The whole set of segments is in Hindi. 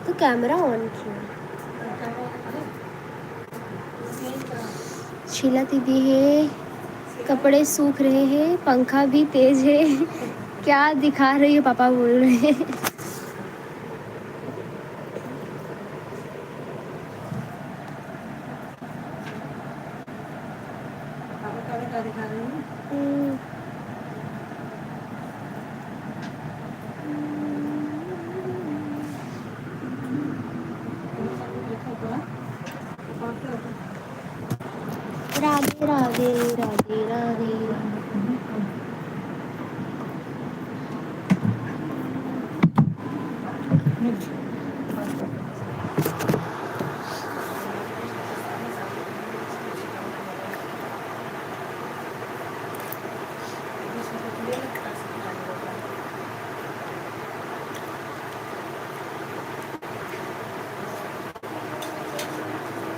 तो कैमरा ऑन किया। शीला दीदी है, कपड़े सूख रहे हैं, पंखा भी तेज है। क्या दिखा रही है पापा बोल रहे हैं। राधे राधे राधे राधे।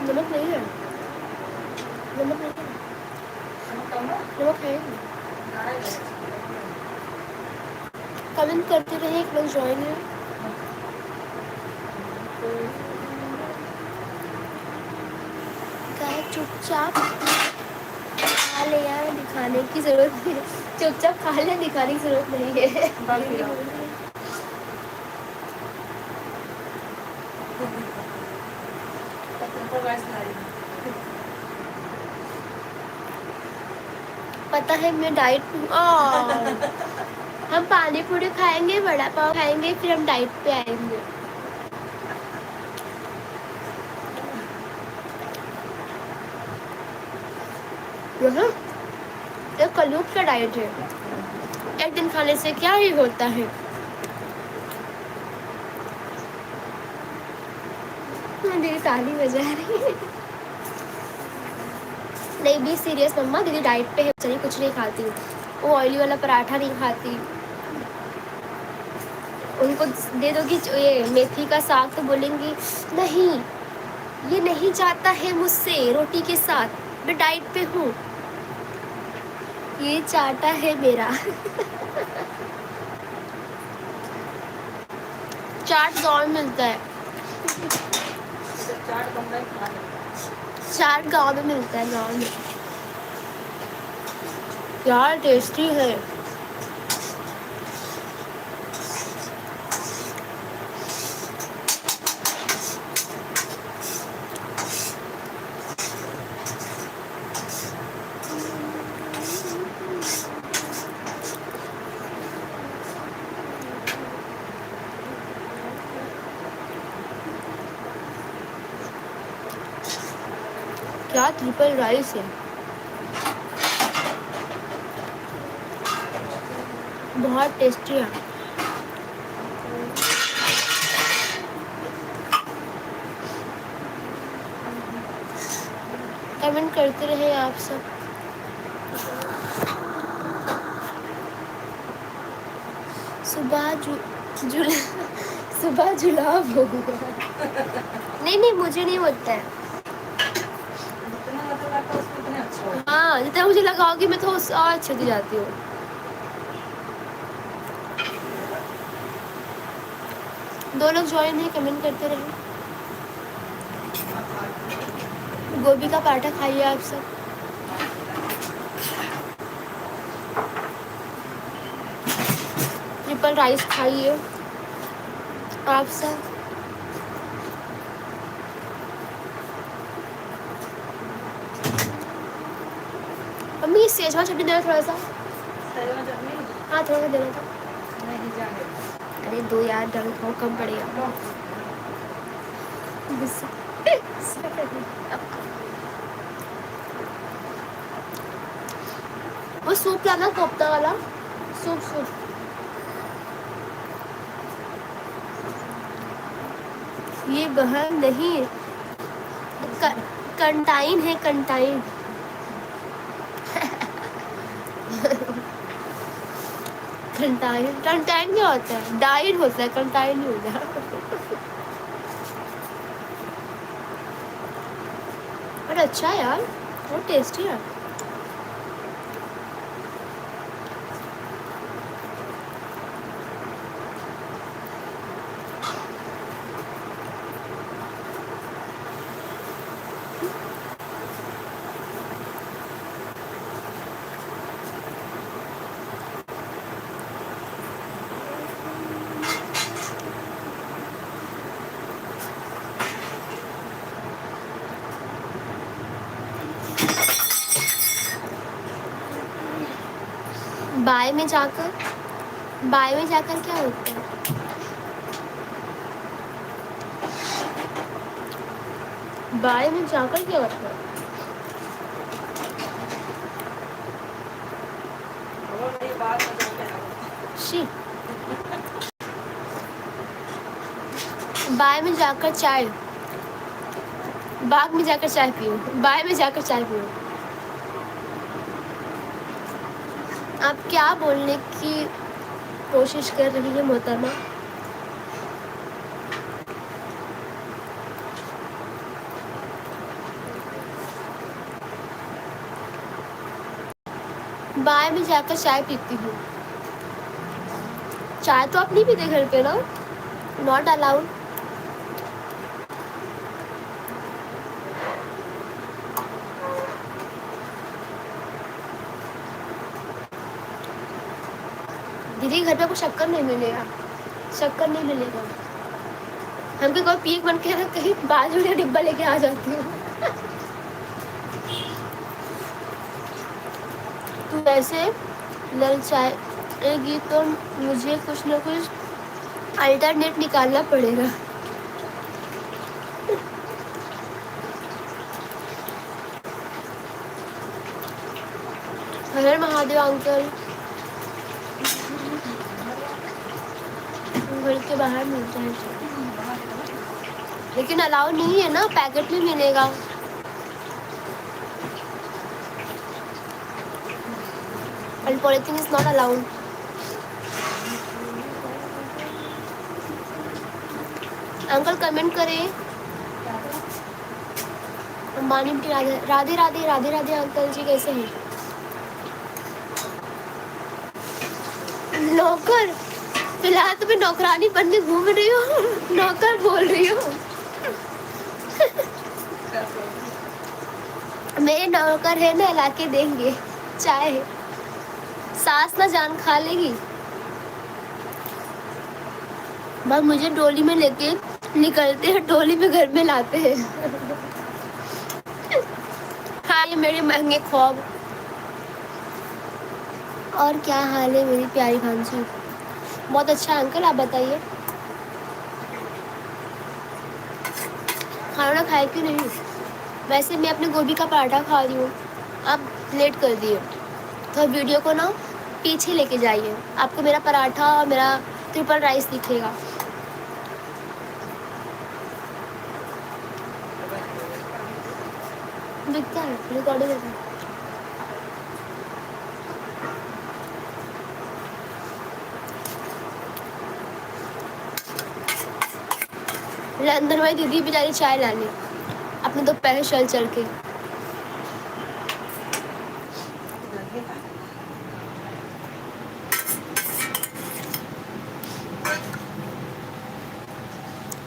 नमक नहीं है, नमक नहीं है, नमक है। कमेंट करते रहे, एक लोग ज्वाइन है। क्या चुपचाप खा ले यार, दिखाने की जरूरत नहीं है। चुपचाप खा ले, दिखाने की जरूरत नहीं है। पता है मैं डाइट हम पानी पूरी खाएंगे, वड़ा पाव खाएंगे, फिर हम डाइट पे आएंगे। ये कलयुग का डाइट है, एक दिन खाने से क्या ही होता है। दीदी ताली बजा रही है। नहीं भी सीरियस मम्मा, दीदी डाइट पे है, चलिए कुछ नहीं खाती, वो ऑयली वाला पराठा नहीं खाती। उनको दे दोगी ये मेथी का साग तो बोलेंगी नहीं, ये नहीं जाता है मुझसे रोटी के साथ, मैं डाइट पे हूँ, ये चाटा है मेरा। चाट गाँव में मिलता है, चाट गाँव में मिलता है, गाँव में यार टेस्टी है। क्या ट्रिपल राइस है, बहुत टेस्टी है। कमेंट करते रहे आप सब। सुबह सुबह जुलाब हो गया। नहीं मुझे नहीं होता है। हाँ जितना मुझे लगाओगी मैं तो और अच्छे से जाती हूँ। दो लोग ज्वाइन है, कमेंट करते रहे। गोभी का पराठा खाइए आप सब। ट्रिपल राइस खाइए आप सब। मम्मी सेजवान चटनी देना थोड़ा सा। हाँ थोड़ा सा देना था। अरे दो यार, डर खाओ कम पड़ेगा। वो सूप लाना, कोफ्ता वाला सूप। ये बहन नहीं, कंटाइन है, कंटाइन। कंटाइन क्या होता है? डाइन होता है, कंटाइन नहीं होता। और अच्छा है यार, बहुत टेस्टी है। बाय में जाकर क्या होता है? बाय में जाकर क्या होता है? शी। बाय में जाकर चाय, बाग में जाकर चाय पियो, बाय में जाकर चाय पियो। आप क्या बोलने की कोशिश कर रही है मोहतरमा? बाय में जाकर चाय पीती हूँ। चाय तो आप नहीं पीते घर पे ना? Not allowed. दीदी घर पे आपको शक्कर नहीं मिलेगा, शक्कर नहीं मिलेगा। हमको कोई पीक बन के कहीं बाजू का डिब्बा लेके आ जाती हूँ। तू ऐसे ललचाएगी तो मुझे कुछ न कुछ अल्टरनेट निकालना पड़ेगा। हर महादेव अंकल, घर के बाहर मिलता है लेकिन अलाउ नहीं है ना, पैकेट में मिलेगा। And polythene is not allowed. Uncle comment करें। अंबानी की राधे राधे राधे राधे अंकल जी कैसे हैं? नौकर? फिलहाल तो मैं नौकरानी बन के घूम रही हूँ। नौकर बोल रही हूँ। मेरे नौकर है ना, ला के देंगे चाय। सास ना जान खा लेगी। बस मुझे डोली में लेके निकलते हैं, डोली में घर में लाते हैं। हाँ ये मेरे महंगे ख्वाब। और क्या हाल है मेरी प्यारी भांजी? बहुत अच्छा अंकल, आप बताइए खाना खाए कि नहीं? वैसे मैं अपने गोभी का पराठा खा रही हूँ, आप लेट कर दिए, तो वीडियो को ना पीछे लेके जाइए, आपको मेरा पराठा और मेरा ट्रिपल राइस दिखेगा। दिखता है, रिकॉर्डिंग है। अंदर वाली दीदी बेचारी चाय लाने अपने तो पैर चल चल के।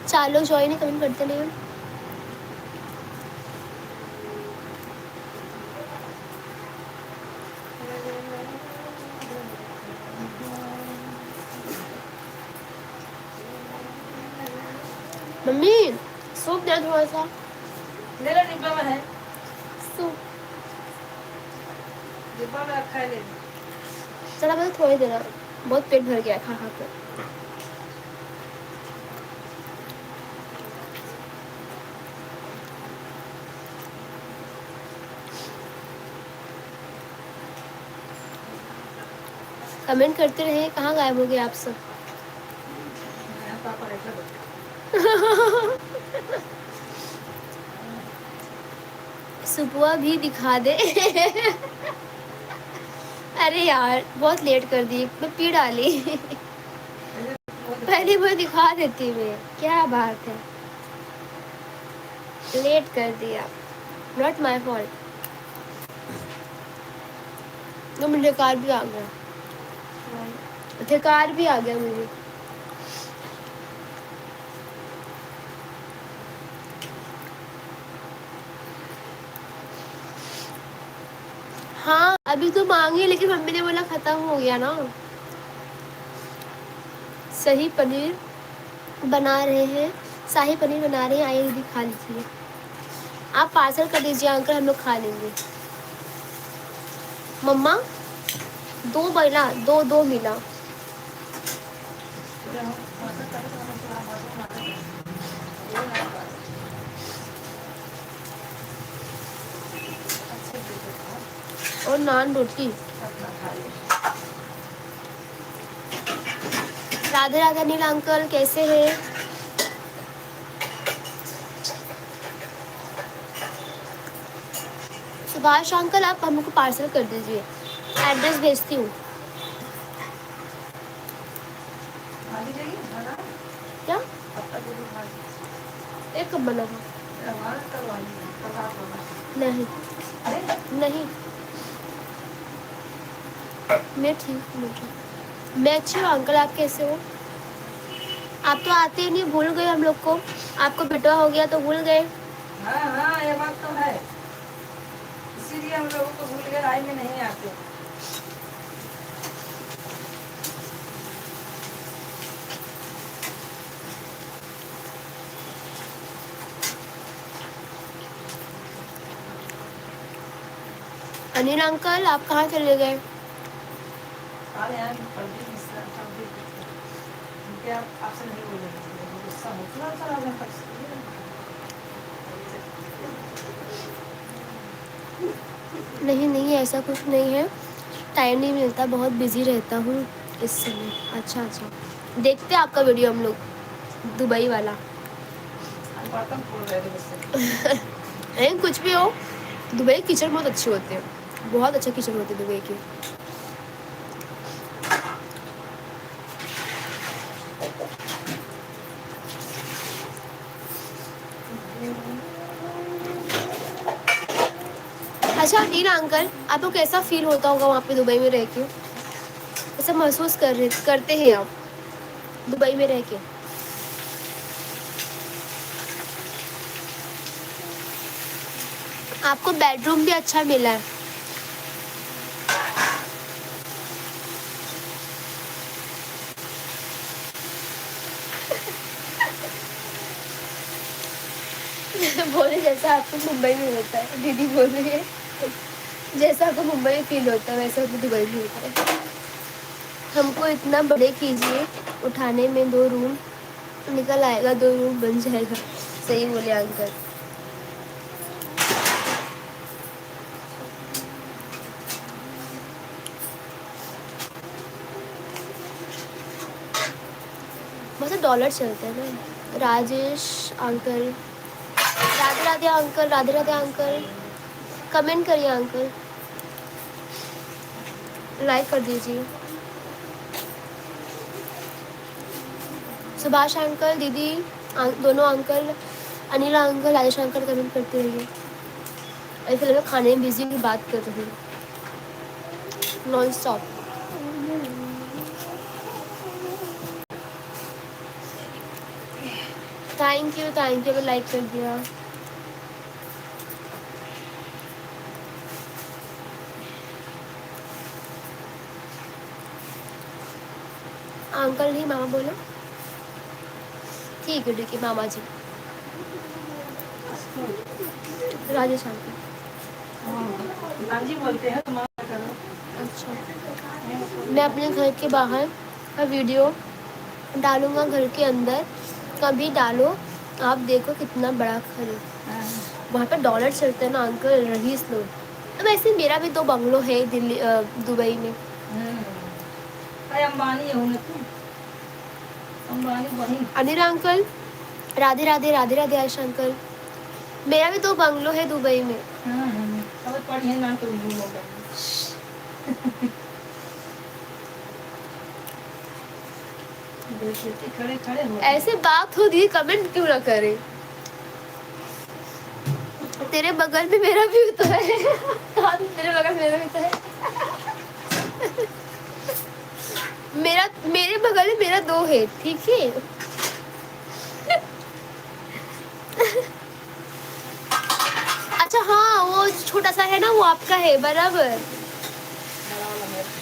चार लोग ज्वाइन ही कमेंट करते नहीं। मम्मी सूप दे थोड़ा सा। मेरा डिब्बा में है, सूप डिब्बा में रखा है, ले चला बस थोड़ी देना, बहुत पेट भर गया खा खा कर। कमेंट करते रहे, कहाँ गायब हो गए आप सब। पापा ऐसा बोलते सुपुआ भी दिखा दे। अरे यार बहुत लेट कर दी, मैं पी डाली। पहले वो दिखा देती मैं, क्या बात है, लेट कर दिया, नॉट माई फॉल्ट। तो मुझे कार भी आ गया, कार भी आ गया मुझे। हाँ अभी तो मांगी, लेकिन मम्मी ने बोला खत्म हो गया ना। सही पनीर बना रहे हैं, शाही पनीर बना रहे हैं, आइए दीदी खा लीजिए। आप पार्सल कर दीजिए अंकल, हम लोग खा लेंगे। मम्मा दो मिला, दो दो मिला। और नान रोटी। राधे राधे अनिल अंकल कैसे हैं? सुभाष अंकल आप हमको पार्सल कर दीजिए, एड्रेस भेजती हूँ। क्या एक कब बना था? नहीं नहीं, मैं ठीक हूँ, मैं अच्छी हूँ अंकल, आप कैसे हो? आप तो आते ही नहीं, भूल गए हम लोग को, आपको बेटा हो गया तो भूल गए। हाँ हाँ ये बात तो है, इसीलिए हम लोगों को भूल गए, राय में नहीं आते। अनिल अंकल आप कहाँ चले गए? आपसे नहीं बोलेंगे, गुस्सा हो नहीं नहीं ऐसा कुछ नहीं है, टाइम नहीं मिलता, बहुत बिजी रहता हूँ इस समय। अच्छा अच्छा, देखते हैं आपका वीडियो हम लोग, दुबई वाला। नहीं कुछ भी हो, दुबई किचन बहुत अच्छे होते हैं, बहुत अच्छा किचन होते हैं दुबई के। अच्छा नीला अंकल, आपको कैसा फील होता होगा वहाँ पे दुबई में रह के, ऐसा महसूस करते हैं आप दुबई में रह के? आपको बेडरूम भी अच्छा मिला है? बोले जैसा आपको मुंबई में होता है, दीदी बोल रही है जैसा आपको मुंबई में फील होता है वैसा आपको दुबई में होता है। हमको इतना बड़े कीजिए, उठाने में 2 रूम निकल आएगा, 2 रूम बन जाएगा। सही बोले अंकल। बहुत डॉलर चलते हैं ना। Rajesh uncle, Radhe Radhe uncle, Radhe Radhe uncle, comment करिए अंकल, लाइक कर दीजिए। सुभाष अंकल, दीदी, दोनों uncle, Anil uncle, Rajesh uncle comment करते रहिए। अभी फिलहाल मैं खाने में बिजी हूँ, बात कर रही हूँ नॉन स्टॉप। थैंक यू, मैं लाइक कर दिया। अंकल नहीं मामा बोलो। ठीक है मामा जी। राजेश अंकल। जी बोलते हैं तुम्हारा करो। अच्छा, मैं अपने घर के बाहर का वीडियो डालूंगा, घर के अंदर कभी डालो, आप देखो कितना बड़ा घर है। वहाँ पे डॉलर चलते हैं ना अंकल, रईस लोग। तो वैसे मेरा भी 2 बंगलो है दिल्ली दुबई में। अरे अंबानी हो ना तुम, अंबानी वही। Anil uncle, Radhe Radhe, Radhe Radhe Ayash uncle. मेरा भी 2 बंगलो है दुबई में। अब पढ़िए ना तो खड़े खड़े हो। ऐसे बात होती, कमेंट क्यों ना करें। तेरे बगल में मेरा भी तो है। तेरे बगल में मेरा भी तो है। मेरे बगल में मेरा 2 है, ठीक है। अच्छा हाँ, वो छोटा सा है ना, वो आपका है बराबर।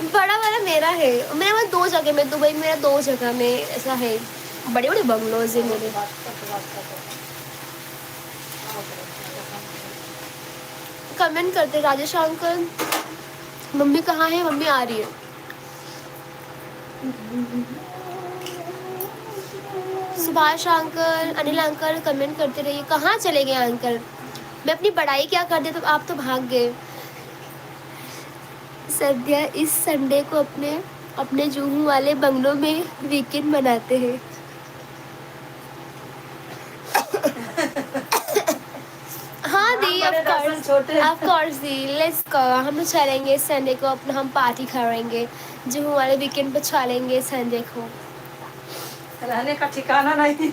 बड़ा वाला मेरा है। मेरा वहाँ 2 जगह में, दुबई में मेरा 2 जगह में ऐसा है, बड़े बड़े बंगलोज है मेरे। कमेंट करते राजेश अंकल, मम्मी कहाँ है, मम्मी आ रही है। Subhash uncle, Anil uncle comment करते रहिए। कहाँ चले गए अंकल, मैं अपनी पढ़ाई क्या कर दी तो आप तो भाग गए। सद्या इस संडे को अपने जूहू वाले बंगलों में वीकेंड मनाते हैं। हाँ दी, ऑफ कोर्स दी, लेट्स गो। हम चलेंगे संडे को, अपना हम पार्टी करेंगे, जूहू वाले वीकेंड पे चलेंगे संडे को। रहने का ठिकाना नहीं।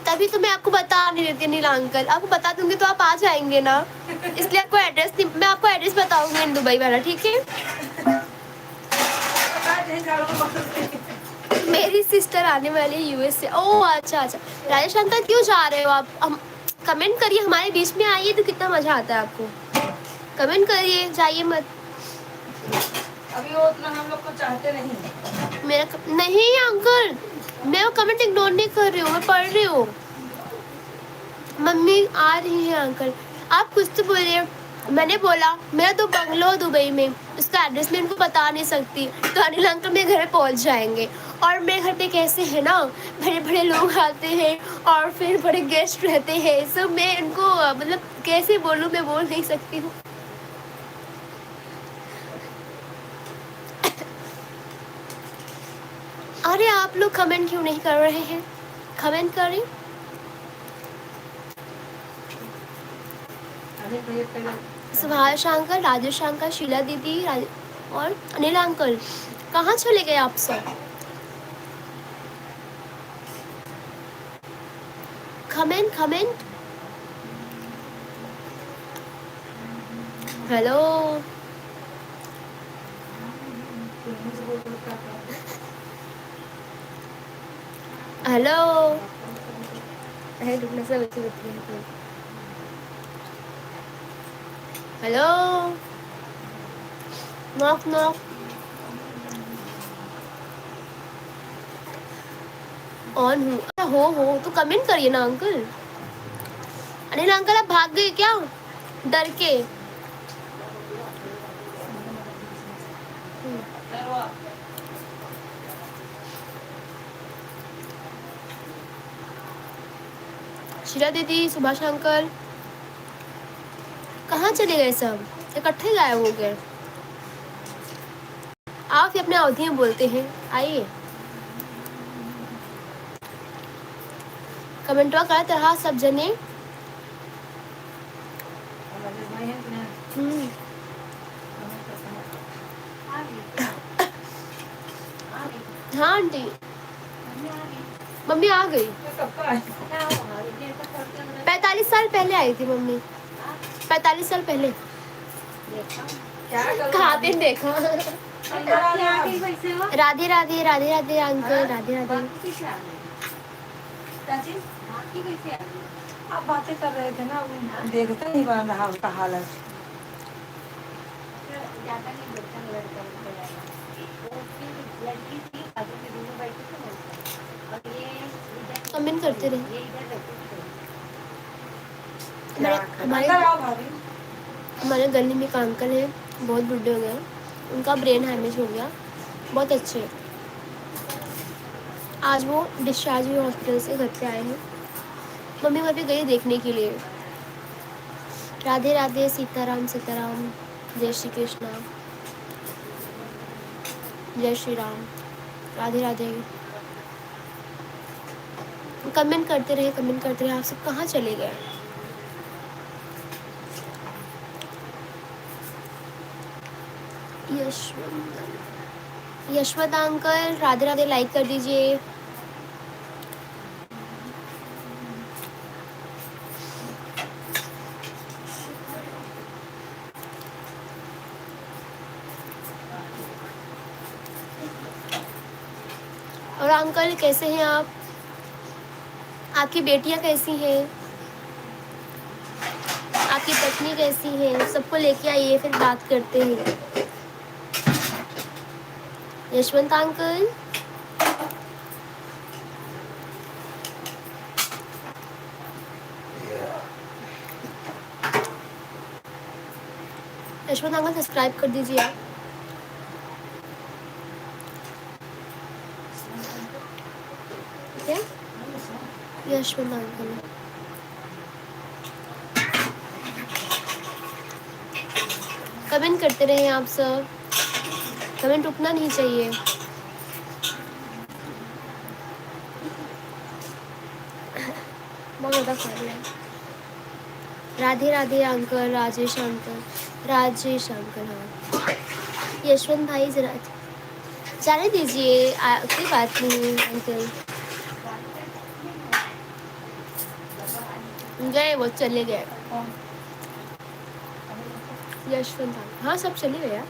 तभी तो मैं आपको बता नहीं देती नीला अंकल, आपको बता दूंगी तो आप आ जाएंगे ना, इसलिए आपको एड्रेस नहीं, मैं आपको एड्रेस बताऊंगी दुबई वाला, ठीक है। मेरी सिस्टर आने वाली है यूएस से। ओह अच्छा, राजेश अंकल क्यों जा रहे हो आप, हम कमेंट करिए, हमारे बीच में आइए तो कितना मजा आता है आपको। कमेंट करिए, जाइए मत। अभी वो उतना हम लोग को चाहते नहीं। मेरा नहीं अंकल, मैं वो कमेंट इग्नोर नहीं कर रही हूँ, मैं पढ़ रही हूँ। मम्मी आ रही है अंकल, आप कुछ तो बोलिए। मैंने बोला मेरा 2 बंगलो दुबई में, उसका एड्रेस मैं इनको बता नहीं सकती, तो अनिल अंकल मेरे घर पहुंच जाएंगे। और मेरे घर पे कैसे है ना, बड़े बड़े लोग आते हैं और फिर बड़े गेस्ट रहते हैं, सब मैं इनको मतलब कैसे बोलूँ, मैं बोल नहीं सकती हूँ। अरे आप लोग कमेंट क्यों नहीं कर रहे हैं, कमेंट करें। सुभाष अंकल, राजेश अंकल, शीला दीदी और अनिल अंकल, कहाँ चले गए आप सब। कमेंट। हेलो, हेलो, रुकना से बच्चे हेलो, नॉक नॉक ऑन हो तो कमेंट करिए ना अंकल। अनिल अंकल आप भाग गए क्या डर के। शीला दीदी, सुभाष अंकल कहाँ चले गए सब, इकट्ठे गायब हो गए। आप ही अपने अवधि में बोलते हैं, आइए। कमेंटवा करत रहा सब जने। राजेश भाई हैं कि नहीं? हम्म, हाँ आंटी, मम्मी आ गई। कब का आए? 45 साल पहले आई थी मम्मी, 45 साल पहले। क्या करूं कहाँ भाभी? दिन देखा। अंदर आ गया भाभी। राधे राधे राधे राधे अंकल, राधे राधे। क्या चीज? आप बातें कर रहे थे ना, देखते नहीं बन रहा उसका हालत। कमेंट करते रहे। क्या हमारे अंदर आओ भाभी। हमारे गली में एक अंकल है, बहुत बुढ़े हो गए, उनका ब्रेन हैमेज हो गया, बहुत अच्छे हैं। आज वो डिस्चार्ज हुए हॉस्पिटल से, घर पे आए हैं। मम्मी वहाँ पे गई देखने के लिए। राधे राधे, सीताराम सीताराम, जय श्री कृष्णा, जय श्री राम, राधे राधे। कमेंट करते रहे, कमेंट करते रहे। आप सब कहाँ चले गए? यशवंत अंकल, राधे राधे, लाइक कर दीजिए। और अंकल कैसे हैं आप? आपकी बेटियां कैसी हैं? आपकी पत्नी कैसी है? सबको लेके आइए, फिर बात करते हैं। Yashwant uncle, Yashwant uncle subscribe कर दीजिए आप। क्या? यशवंत अंकल कमेंट करते रहे आप सब, कमेंट रुकना नहीं चाहिए। बहुत ज़्यादा खा लिया। Radhe Radhe uncle, Rajesh uncle, Rajesh uncle, हाँ। यशवंत भाई जरा जाने दीजिए, कोई बात नहीं अंकल। गए, वो चले गए। यशवंत अंकल, हाँ सब चले गए यार।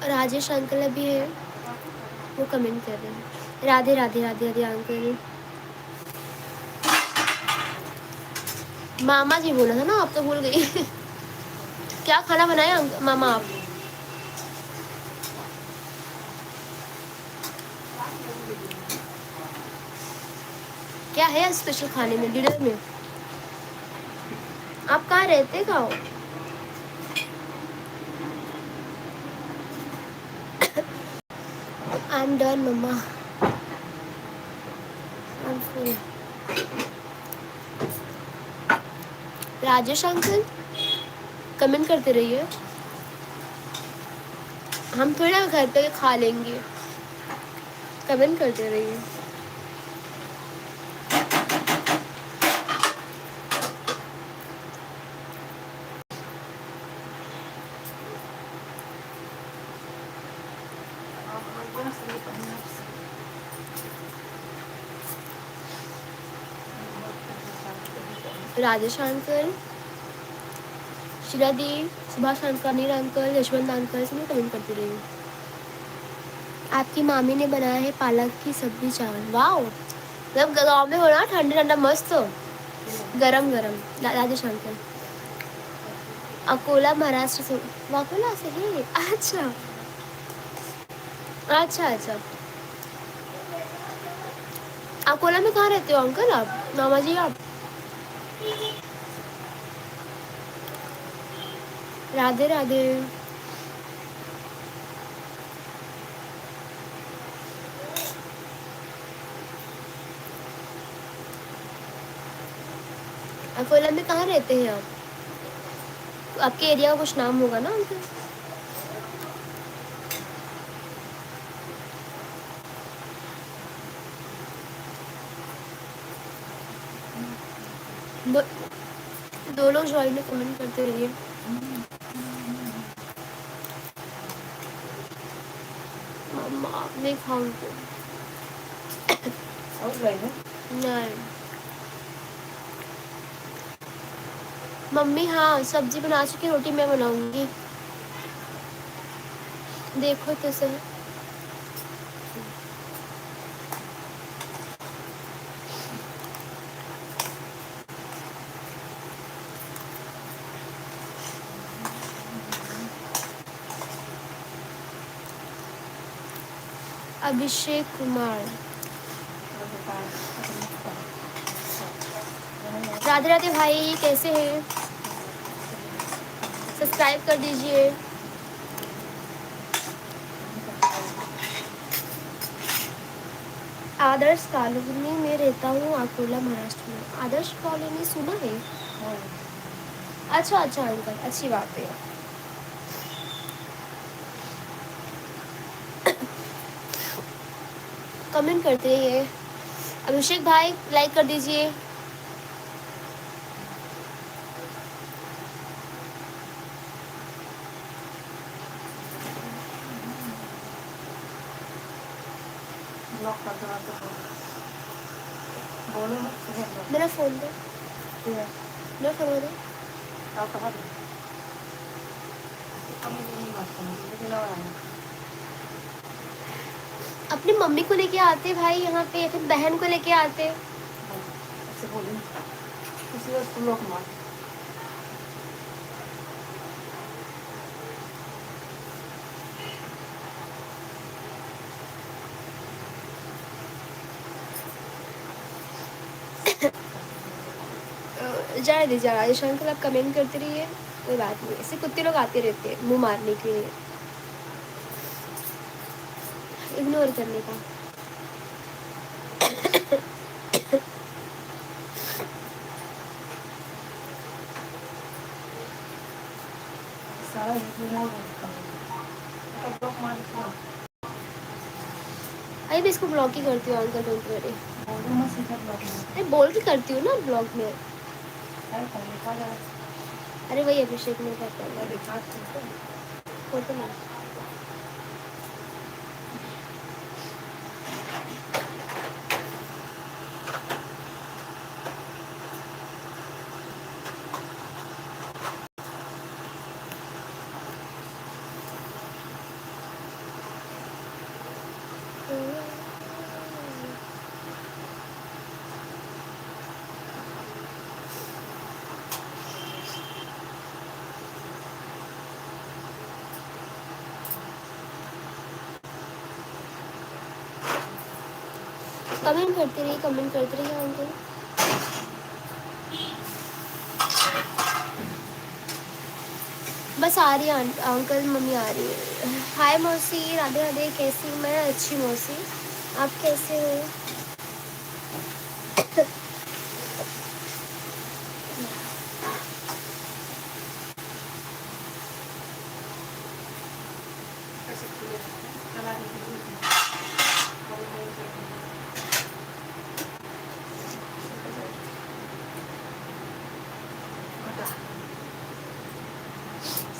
राजेश अंकल अभी है, वो कमेंट कर रहे हैं। राधे राधे राधे राधे अंकल। मामा जी बोला था ना, आप तो भूल गई। क्या खाना बनाया मामा आप? क्या है स्पेशल खाने में, डिनर में? आप कहाँ रहते, कहाँ हो? I am done mamma, I am full. Rajesh uncle comment करते रहिए, हम थोड़ा घर पे खा लेंगे। कमेंट करते रहिए। राजेश अंकल, शिला दी, Subhash uncle, Anil uncle, Yashwant uncle, सब कमेंट करते रहिए। आपकी मामी ने बनाया है पालक की सब्जी चावल, वाह। जब गाँव में हो ना, ठंडा ठंडा मस्त, गरम गरम। राजेश अंकल अकोला महाराष्ट्र से, अकोला से है? अच्छा अच्छा अच्छा। अकोला में कहाँ रहते हो अंकल आप, मामा जी आप? राधे राधे। अकोला में कहाँ रहते हैं आप? आपके एरिया का कुछ नाम होगा ना अंकल? दो लोग ज्वाइन कमेंट करते रहिए। मम्मा नहीं खाऊंगी। और गए हैं? नहीं मम्मी, हाँ सब्जी बना चुकी, रोटी मैं बनाऊंगी। देखो तो सही। अभिषेक कुमार, राधे राधे भाई, कैसे हैं? सब्सक्राइब कर दीजिए। आदर्श कॉलोनी में रहता हूँ, अकोला महाराष्ट्र में। आदर्श कॉलोनी सुना है? अच्छा अच्छा अंकल, अच्छी बात है। कमेंट करते रहिए। अभिषेक भाई लाइक कर दीजिए। ब्लॉक कर दो तो बोलो ना। मेरा फ़ोन दो, ठीक है, मेरा फ़ोन दो। आप कहाँ थे? हम नहीं बात करना, लेकिन और आना। अपनी मम्मी को लेके आते भाई यहाँ पे, फिर बहन को लेके आते। ऐसे बोली इसलिए उसको ब्लॉक मार। जाए दीजिए राजेश अंकल, आप कमेंट करते रहिए, कोई बात नहीं। ऐसे कुत्ते लोग आते रहते हैं मुंह मारने के लिए, इग्नोर करने का। सारा ब्लॉक मार दिया। अरे मैं इसको ब्लॉक ही करती हूँ अंकल, डोंट वरी। बोलो मत सीधा ब्लॉक मार। अरे बोल के करती हूँ ना ब्लॉग में। है कौन लिखा जा रहा अरे वही अभिषेक ने करता है? है लिखा तो फोटो में। कमेंट करते रहिए, कमेंट करते रहिए अंकल। बस आ रही है अंकल, मम्मी आ रही है। हाय मौसी, राधे राधे, कैसी हूँ मैं? अच्छी मौसी, आप कैसे हो?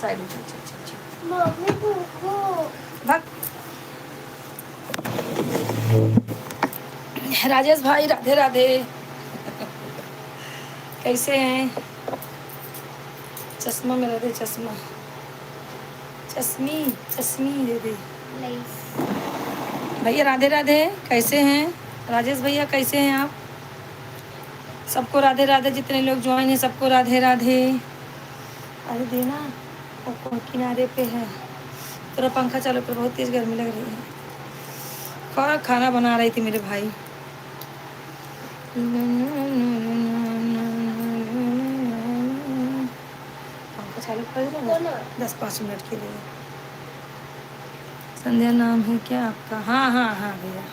साइड में चल चल चल मम्मी भूखो। भाग। राजेश भाई राधे राधे, कैसे हैं? चश्मा मेरा दे, चश्मा चश्मी चश्मी दे दे। भैया राधे राधे, कैसे हैं? राजेश भैया कैसे हैं आप? सबको राधे राधे, जितने लोग ज्वाइन हैं सबको राधे राधे। अरे देना, वो किनारे पे है, थोड़ा पंखा चालू कर, बहुत तेज गर्मी लग रही है। और खाना बना रही थी मेरे भाई। पंखा चालू कर दो ना 10-5 मिनट के लिए। संध्या नाम है क्या आपका? हाँ हाँ हाँ भैया।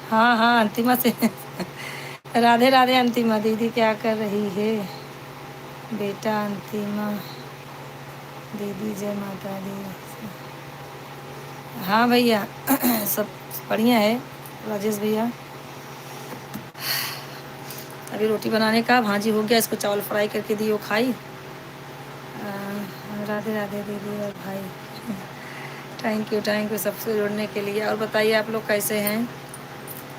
हाँ हाँ, अंतिमा से राधे राधे अंतिमा दीदी, क्या कर रही है बेटा? अंतिमा दीदी जय माता दी। हाँ भैया सब बढ़िया है। राजेश भैया अभी रोटी बनाने का भाजी हो गया, इसको चावल फ्राई करके दी, वो खाई। राधे राधे दीदी और भाई, थैंक यू सबसे जुड़ने के लिए। और बताइए आप लोग कैसे हैं,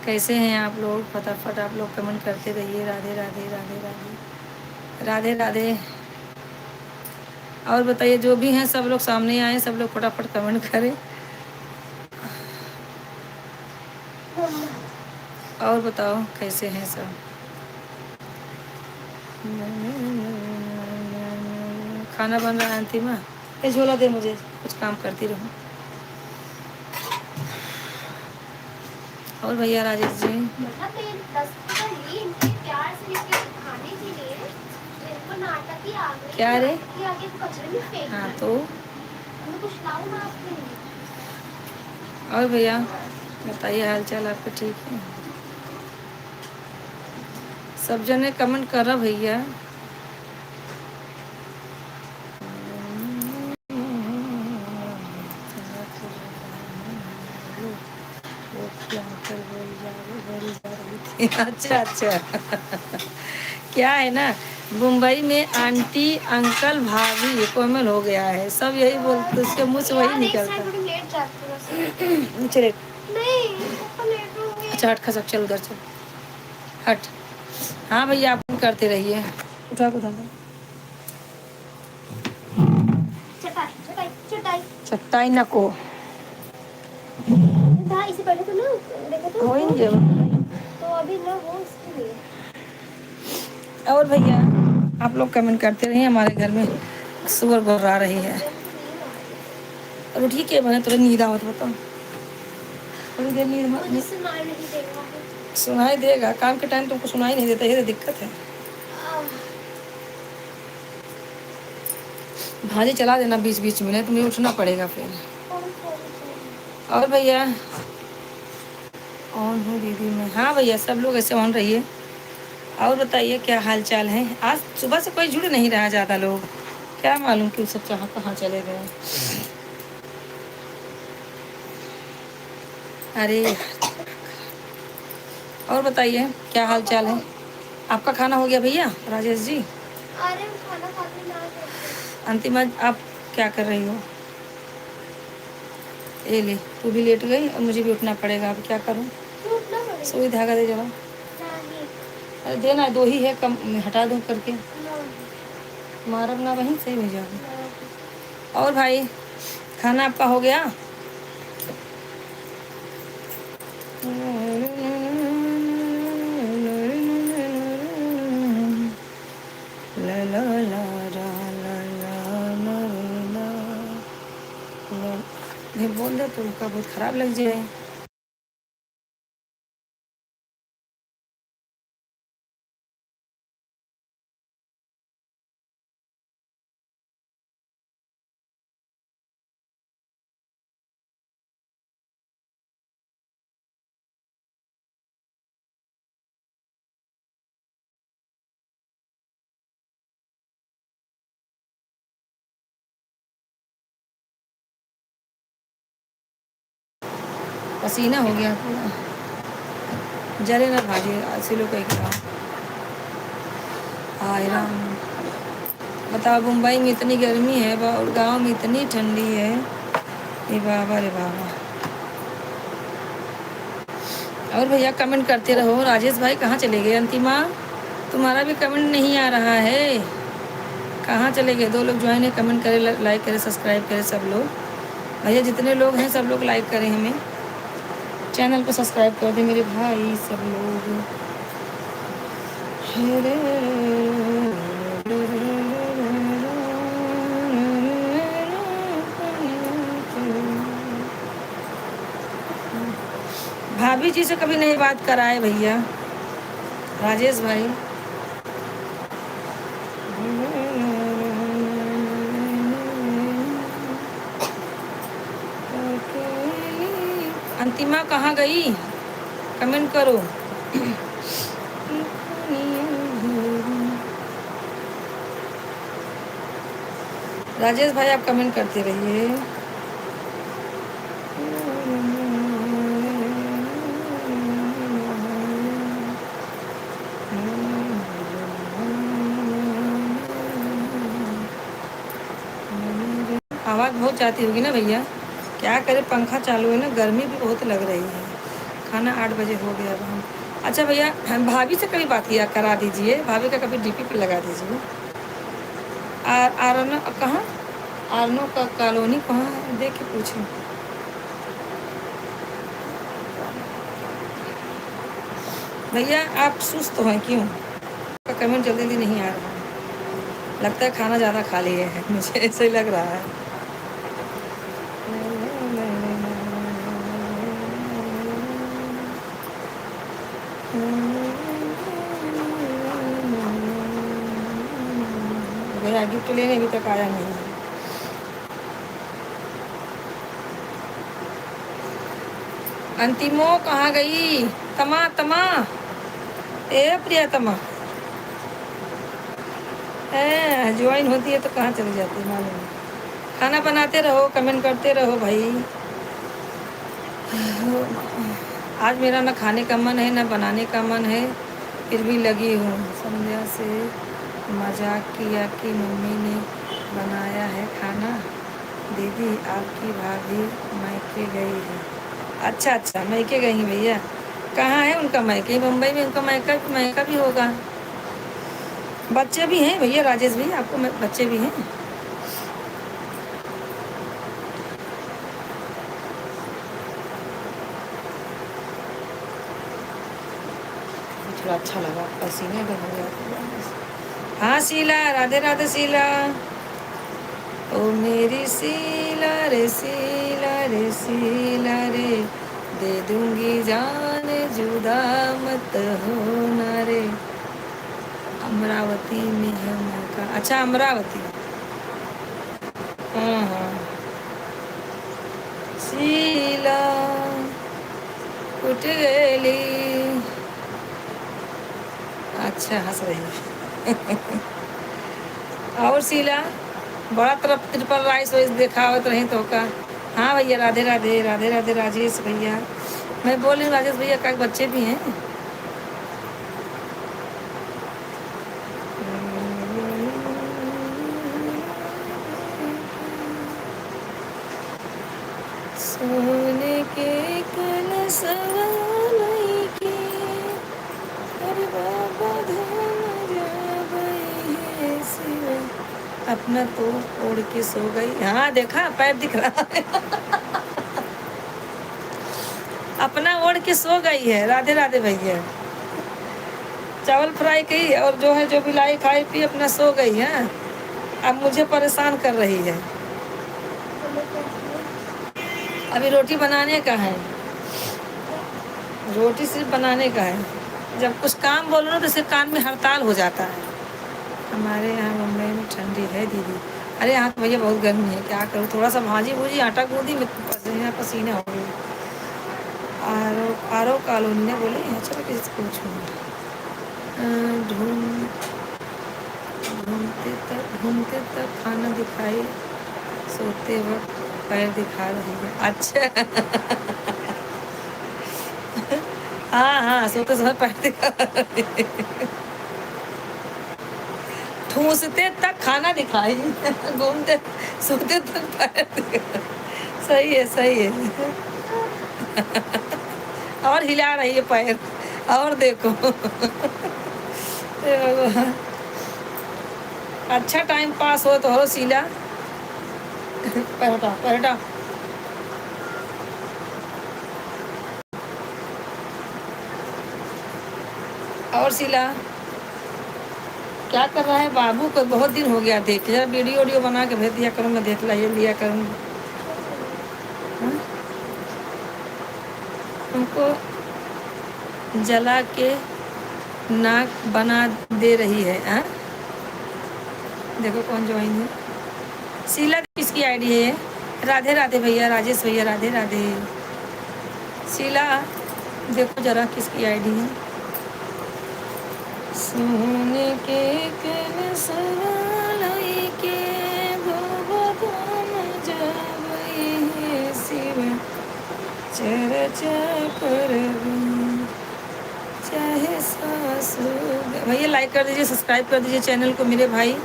कैसे हैं आप लोग? फटाफट आप लोग कमेंट करते रहिए। राधे राधे राधे राधे राधे राधे। और बताइए जो भी हैं सब लोग सामने आए, सब लोग फटाफट कमेंट करें। और बताओ कैसे हैं सब? खाना बन रहा है अंतिमा, ये झोला दे मुझे, कुछ काम करती रहूं। और भैया राजेश जी, मतलब ये 10 रुपए लिए इनके प्यार से लेके खाने के लिए, इनको नाटक ही आ गई। क्या रे? नाटक ही आगे कचरे में फेंक हाँ दिया। तो हमें कुछ लाओ ना आपके लिए। और भैया बताइए हाल चाल आपका? ठीक है, सब जने कमेंट कर रहा भैया। अच्छा अच्छा क्या है ना, मुंबई में आंटी अंकल भाभी कोमल हो गया है, सब यही बोलते, उसके मुंह से वही यार एक साइड निकलता। थोड़ी लेट जाती है वैसे। चले, नहीं ऊपर लेट होंगे। अच्छा हट खसक, चल उधर चल, हट। हाँ भैया आप करते रहिए। उठा उठा दो। चटाई चटाई चटाई। चट्टाई नको था इसे पहले तो ना देखो तो होएंगे। तो अभी ना हो इसके लिए। और भैया आप लोग कमेंट करते रहिए, हमारे घर में सुअर गुर्रा रही है। और उठी के बने तुरंत नींद आवत, बताओ थोड़ी देर नींद मुझे सुनाई नहीं देगा। सुनाई देगा, काम के टाइम तुमको सुनाई नहीं देता, ये तो दिक्कत है। भाजी चला देना बीच बीच में, नहीं तुम्हें उठना पड़ेगा फिर। और भैया ऑन हूँ दीदी मैं। हाँ भैया सब लोग ऐसे ऑन रहिए। और बताइए क्या हाल चाल है? आज सुबह से कोई जुड़ नहीं रहा ज़्यादा लोग, क्या मालूम कि सब चाह कहाँ चले गए। अरे और बताइए क्या हाल चाल है? आपका खाना हो गया भैया राजेश जी? अरे खाना खाते ना अंतिमा आप क्या कर रही हो? ये ले, तू भी लेट गई और मुझे भी उठना पड़ेगा, अब क्या करूँ? सुई धागा दे जरा। अरे देना, दो ही है, कम हटा दूँ करके, मारब ना वहीं से भेजा। और भाई खाना आपका हो गया? ला ला ला ला ला ला ला ला। नहीं बोल दे तो उनका बहुत खराब लग जाए। पसीना हो गया पूरा, जले ना भाजी ऐसे लोग कहीं। हाय राम, बताओ मुंबई में इतनी गर्मी है और गांव में इतनी ठंडी है, ये बाबा रे बाबा। और भैया कमेंट करते रहो। राजेश भाई कहाँ चले गए? अंतिमा तुम्हारा भी कमेंट नहीं आ रहा है, कहाँ चले गए? दो लोग ज्वाइन है, कमेंट करें, लाइक करें, सब्सक्राइब करें सब लोग। भैया जितने लोग हैं सब लोग लाइक करें, हमें चैनल को सब्सक्राइब कर दें मेरे भाई सब लोग। भाभी जी से कभी नहीं बात कराए भैया राजेश भाई। अंतिमा कहाँ गई? कमेंट करो। राजेश भाई आप कमेंट करते रहिए। आवाज़ बहुत जाती होगी ना भैया, क्या करे, पंखा चालू है ना, गर्मी भी बहुत लग रही है। खाना 8 बजे हो गया अब हम। अच्छा भैया, भाभी से कभी बात किया करा दीजिए, भाभी का कभी डीपी पे लगा दीजिए। आरनो कहाँ, आरनो का कॉलोनी कहाँ है, देख के पूछें। भैया आप सुस्त हैं क्यों? आपका कमेंट जल्दी जल्दी नहीं आ रहा है, लगता है खाना ज़्यादा खा लिए है, मुझे ऐसा ही लग रहा है। भैया गिफ्ट लेने अभी तक आया नहीं। अंतिमो कहाँ गई? तमा तमा, ए प्रियतमा है, ज्वाइन होती है तो कहाँ चली जाती है मालूम नहीं। खाना बनाते रहो, कमेंट करते रहो भाई। आज मेरा ना खाने का मन है ना बनाने का मन है, फिर भी लगी हूँ। संध्या से मजाक किया कि मम्मी ने बनाया है खाना, दीदी आपकी भाभी मायके गई है। अच्छा अच्छा, मायके गई हैं भैया, कहाँ है उनका मायके? मुंबई में उनका मायका मायका भी होगा। बच्चे भी हैं भैया, राजेश भैया आपको बच्चे भी हैं? थोड़ा अच्छा लगा, पसीने में हो गया। हाँ शीला, राधे राधे शीला। ओ मेरी शीला रे शीला रे शीला रे, दे दूंगी जान जुदा मत होना रे। अमरावती में है मौका। अच्छा अमरावती, हाँ हाँ। शीला उठ गई। अच्छा हंस रही है। और शीला, बड़ा तरफ ट्रिपल राइस वाइस देखावत रही तो का। हाँ भैया, राधे राधे राधे राधे राजेश भैया। मैं बोल रही हूँ राजेश भैया का बच्चे भी हैं। सोने के कलशवा लईके, अरे बाबा धन जाबई है शिवा। अपना तो ओढ़ के सो गई। हाँ देखा, पैर दिख रहा है। अपना ओढ़ के सो गई है। राधे राधे भैया, चावल फ्राई की और जो है जो भी लाई खाई पी अपना सो गई है। अब मुझे परेशान कर रही है। अभी रोटी बनाने का है, रोटी सिर्फ बनाने का है। जब कुछ काम बोलो ना तो इसके कान में हड़ताल हो जाता है। हमारे यहाँ मुंबई में ठंडी है दीदी। अरे यहाँ तो भैया बहुत गर्मी है, क्या करूँ, थोड़ा सा भाजी भूजी आटा गूंदी में पसीना पसीना हो गई। आरो कॉलोनी ने बोले, चलो किसी पूछूँगी। घूमते तक खाना दिखाई, सोते वक्त पैर दिखा रही है। अच्छा। हाँ हाँ, सोते समय पैर दिखा रही है। ठूसते तक खाना दिखाई, घूमते सोते तक पैर दिखा। सही है सही है। और हिला रही है पैर, और देखो। अच्छा टाइम पास हो तो हो शीला। पैर हटाओ पैर हटाओ। और शीला क्या कर रहा है बाबू को? बहुत दिन हो गया देखे, जरा वीडियो वीडियो बना के भेज दिया करूँ, मैं देख लिया करूँ। हमको जला के नाक बना दे रही है। हाँ देखो कौन ज्वाइन है। शीला किसकी आईडी है? राधे राधे भैया, राजेश भैया, राधे राधे। शीला देखो जरा किसकी आईडी है। सोने के कन सवालों के भवबम जावई है शिव चर्चा करब चाहे सासु। भैया लाइक कर दीजिए, सब्सक्राइब कर दीजिए चैनल को मेरे भाई।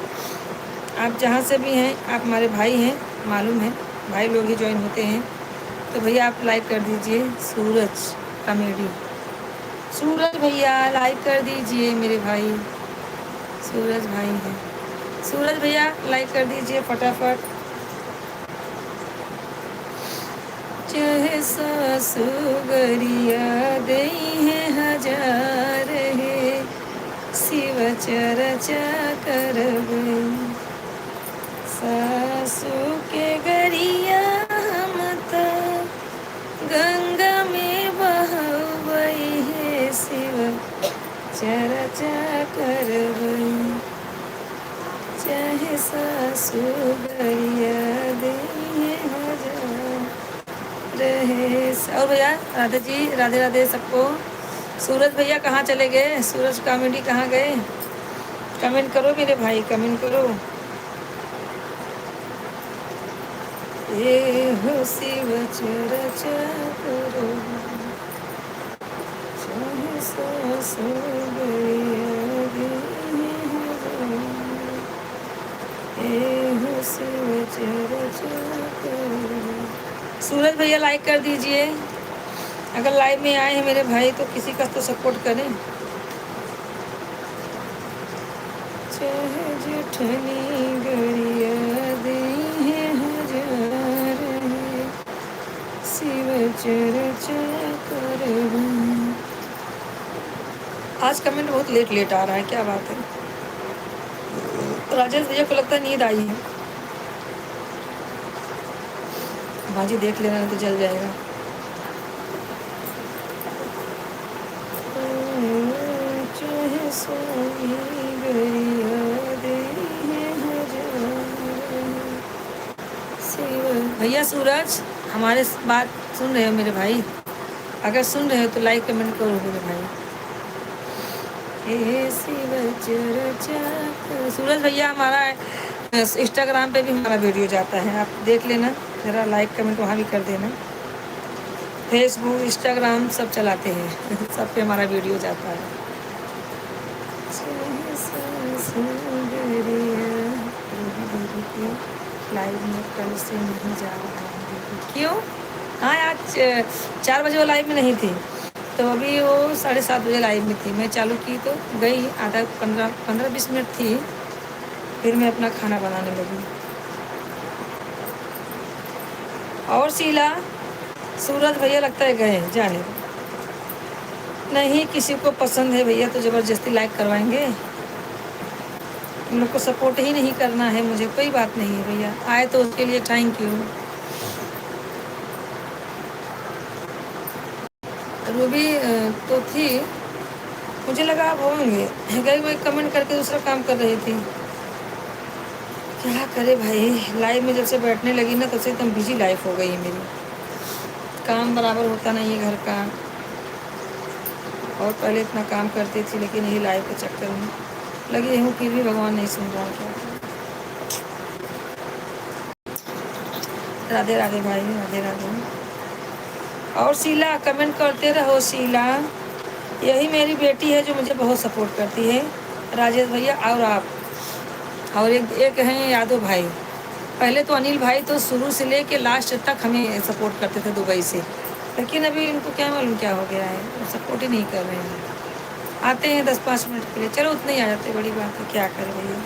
आप जहाँ से भी हैं आप हमारे भाई हैं, मालूम है भाई लोग ही ज्वाइन होते हैं। तो भैया आप लाइक कर दीजिए। सूरज कॉमेडी, सूरज भैया लाइक कर दीजिए मेरे भाई। सूरज भाई हैं, सूरज भैया लाइक कर दीजिए फटाफट। चाहे सासु गरिया दई है हजार है शिव चर्चा करबे सासु के गरिया हम त गंगा में बहबई है शिव चर्चा करबई चाहे सासु गरिया दई है हजार रहे। और भैया राधे जी, राधे राधे सबको। सूरज भैया कहाँ चले गए? सूरज कॉमेडी कहाँ गए? कमेंट करो मेरे भाई, कमेंट करो। ये हो शिव चर्चा करो चाहे सासु गरिया दई है हजार। ये हो शिव चर्चा करो। सूरज भैया लाइक कर दीजिए। अगर लाइव में आए हैं मेरे भाई तो किसी का तो सपोर्ट करें। चाहे जेठनी गरिया दई है हजार है शिव चर्चा करब। आज कमेंट बहुत लेट लेट आ रहा है, क्या बात है? राजेश भैया को लगता है नींद आई है। बाजी देख लेना तो जल जाएगा। चाहे सोनी गरिया दई है हजार। शिव भैया सूरज हमारे बात सुन रहे हो मेरे भाई? अगर सुन रहे हो तो लाइक कमेंट करो मेरे भाई। हे शिव चर्चा। सूरज भैया हमारा इंस्टाग्राम पे भी हमारा वीडियो जाता है, आप देख लेना ज़रा, लाइक कमेंट वहाँ भी कर देना। फेसबुक इंस्टाग्राम सब चलाते हैं सब पे हमारा वीडियो जाता है। लाइव में कल से नहीं जा रहा हूँ, क्यों? हाँ आज 4 बजे वो लाइव में नहीं थी, तो अभी वो 7:30 बजे लाइव में थी। मैं चालू की तो गई, आधा 15-20 मिनट थी, फिर मैं अपना खाना बनाने लगी। और शीला, सूरज भैया लगता है गए, जाने नहीं। किसी को पसंद है भैया तो ज़बरदस्ती लाइक करवाएंगे? उन लोग को सपोर्ट ही नहीं करना है मुझे, कोई बात नहीं है भैया। आए तो उसके लिए थैंक यू। रूबी तो थी, मुझे लगा आप होंगे, गई मैं कमेंट करके दूसरा काम कर रही थी। क्या करे भाई, लाइफ में जब से बैठने लगी ना तब से एकदम बिजी लाइफ हो गई है मेरी। काम बराबर होता नहीं है घर का, और पहले इतना काम करती थी, लेकिन यही लाइफ के चक्कर में लगी हूँ, फिर भी भगवान नहीं सुन रहा। क्या राधे राधे भाई, राधे राधे। और शीला कमेंट करते रहो। शीला यही मेरी बेटी है जो मुझे बहुत सपोर्ट करती है, राजेश भैया और आप, और एक हैं यादव भाई। पहले तो अनिल भाई तो शुरू से लेके लास्ट तक हमें सपोर्ट करते थे दुबई से, लेकिन अभी इनको क्या मालूम क्या हो गया है, वो सपोर्ट ही नहीं कर रहे हैं। आते हैं 10-5 मिनट के लिए, चलो उतने ही आ जाते, बड़ी बात है, क्या करें भैया,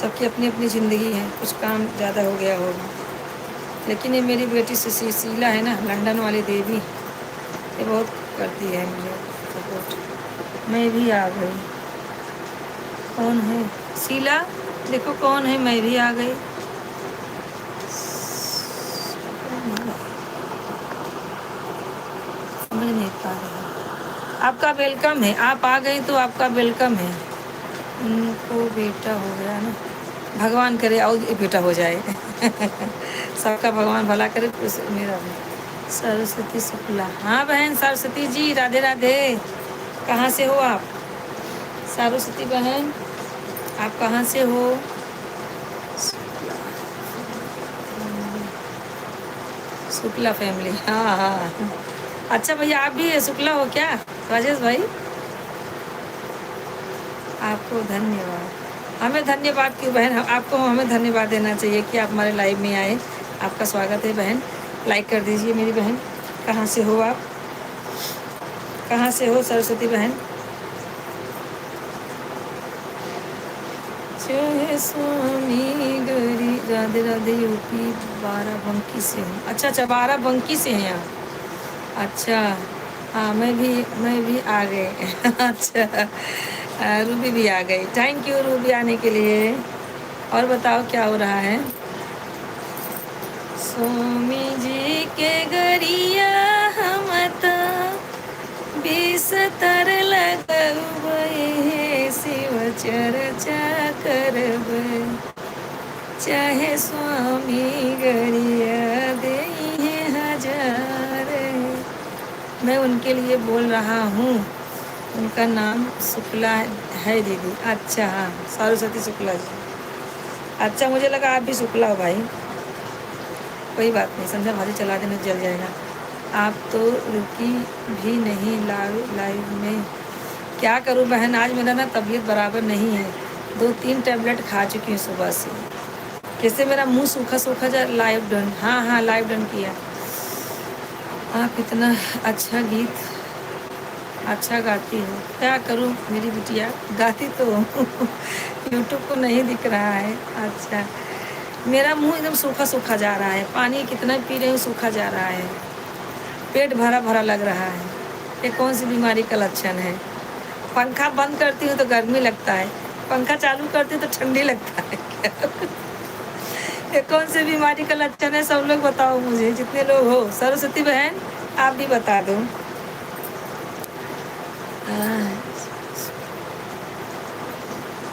सबकी अपनी अपनी ज़िंदगी है, कुछ काम ज़्यादा हो गया होगा। लेकिन ये मेरी बेटी से शीला है ना, लंदन वाली देवी, ये बहुत करती है मुझे सपोर्ट। मैं भी आ गई। कौन है शीला? देखो कौन है, मैं भी आ गई। समझ नहीं पा रही। आपका वेलकम है, आप आ गए तो आपका वेलकम है। उनको बेटा हो गया ना, भगवान करे और बेटा हो जाए सबका भगवान भला करे, मेरा भी। सरस्वती शुक्ला, हाँ बहन सरस्वती जी, राधे राधे। कहाँ से हो आप सरस्वती बहन, आप कहाँ से हो? शुक्ला फैमिली, हाँ हाँ। अच्छा भैया आप भी शुक्ला हो क्या राजेश भाई? आपको धन्यवाद। हमें धन्यवाद क्यों बहन, आपको हमें धन्यवाद देना चाहिए कि आप हमारे लाइव में आए। आपका स्वागत है बहन, लाइक कर दीजिए मेरी बहन। कहाँ से हो आप, कहाँ से हो सरस्वती बहन? जय स्वामी गरी, राधे राधे। यूपी बाराबंकी से हूँ। अच्छा अच्छा, बाराबंकी से हैं आप। अच्छा हाँ, मैं भी आ गए अच्छा रूबी भी आ गई। थैंक यू रूबी आने के लिए। और बताओ क्या हो रहा है? स्वामी जी के गरिया हम तो बिस्तर लगबै शिव चर्चा करबै, चाहे स्वामी गरिया देइहे हजार। मैं उनके लिए बोल रहा हूँ, उनका नाम शुक्ला है दीदी। अच्छा हाँ, सरस्वती शुक्ला जी। अच्छा मुझे लगा आप भी शुक्ला हो भाई। कोई बात नहीं, संध्या भाजी चला देना, जल जाएगा। आप तो रुकी भी नहीं लाइव में। क्या करूं बहन, आज मेरा ना तबीयत बराबर नहीं है। 2-3 टैबलेट खा चुकी हूँ सुबह से। कैसे मेरा मुंह सूखा सूखा जा। लाइव डन, हाँ हाँ लाइव डन किया। आप इतना अच्छा गीत अच्छा गाती हो। क्या करूं मेरी बिटिया, गाती तो यूट्यूब को नहीं दिख रहा है। अच्छा, मेरा मुंह एकदम सूखा सूखा जा रहा है। पानी कितना पी रही हूँ, सूखा जा रहा है। पेट भरा भरा लग रहा है। ये कौन सी बीमारी का लक्षण है? पंखा बंद करती हूँ तो गर्मी लगता है, पंखा चालू करती हूँ तो ठंडी लगता है ये कौन सी बीमारी का लक्षण है? सब लोग बताओ मुझे, जितने लोग हो। सरस्वती बहन आप भी बता दो।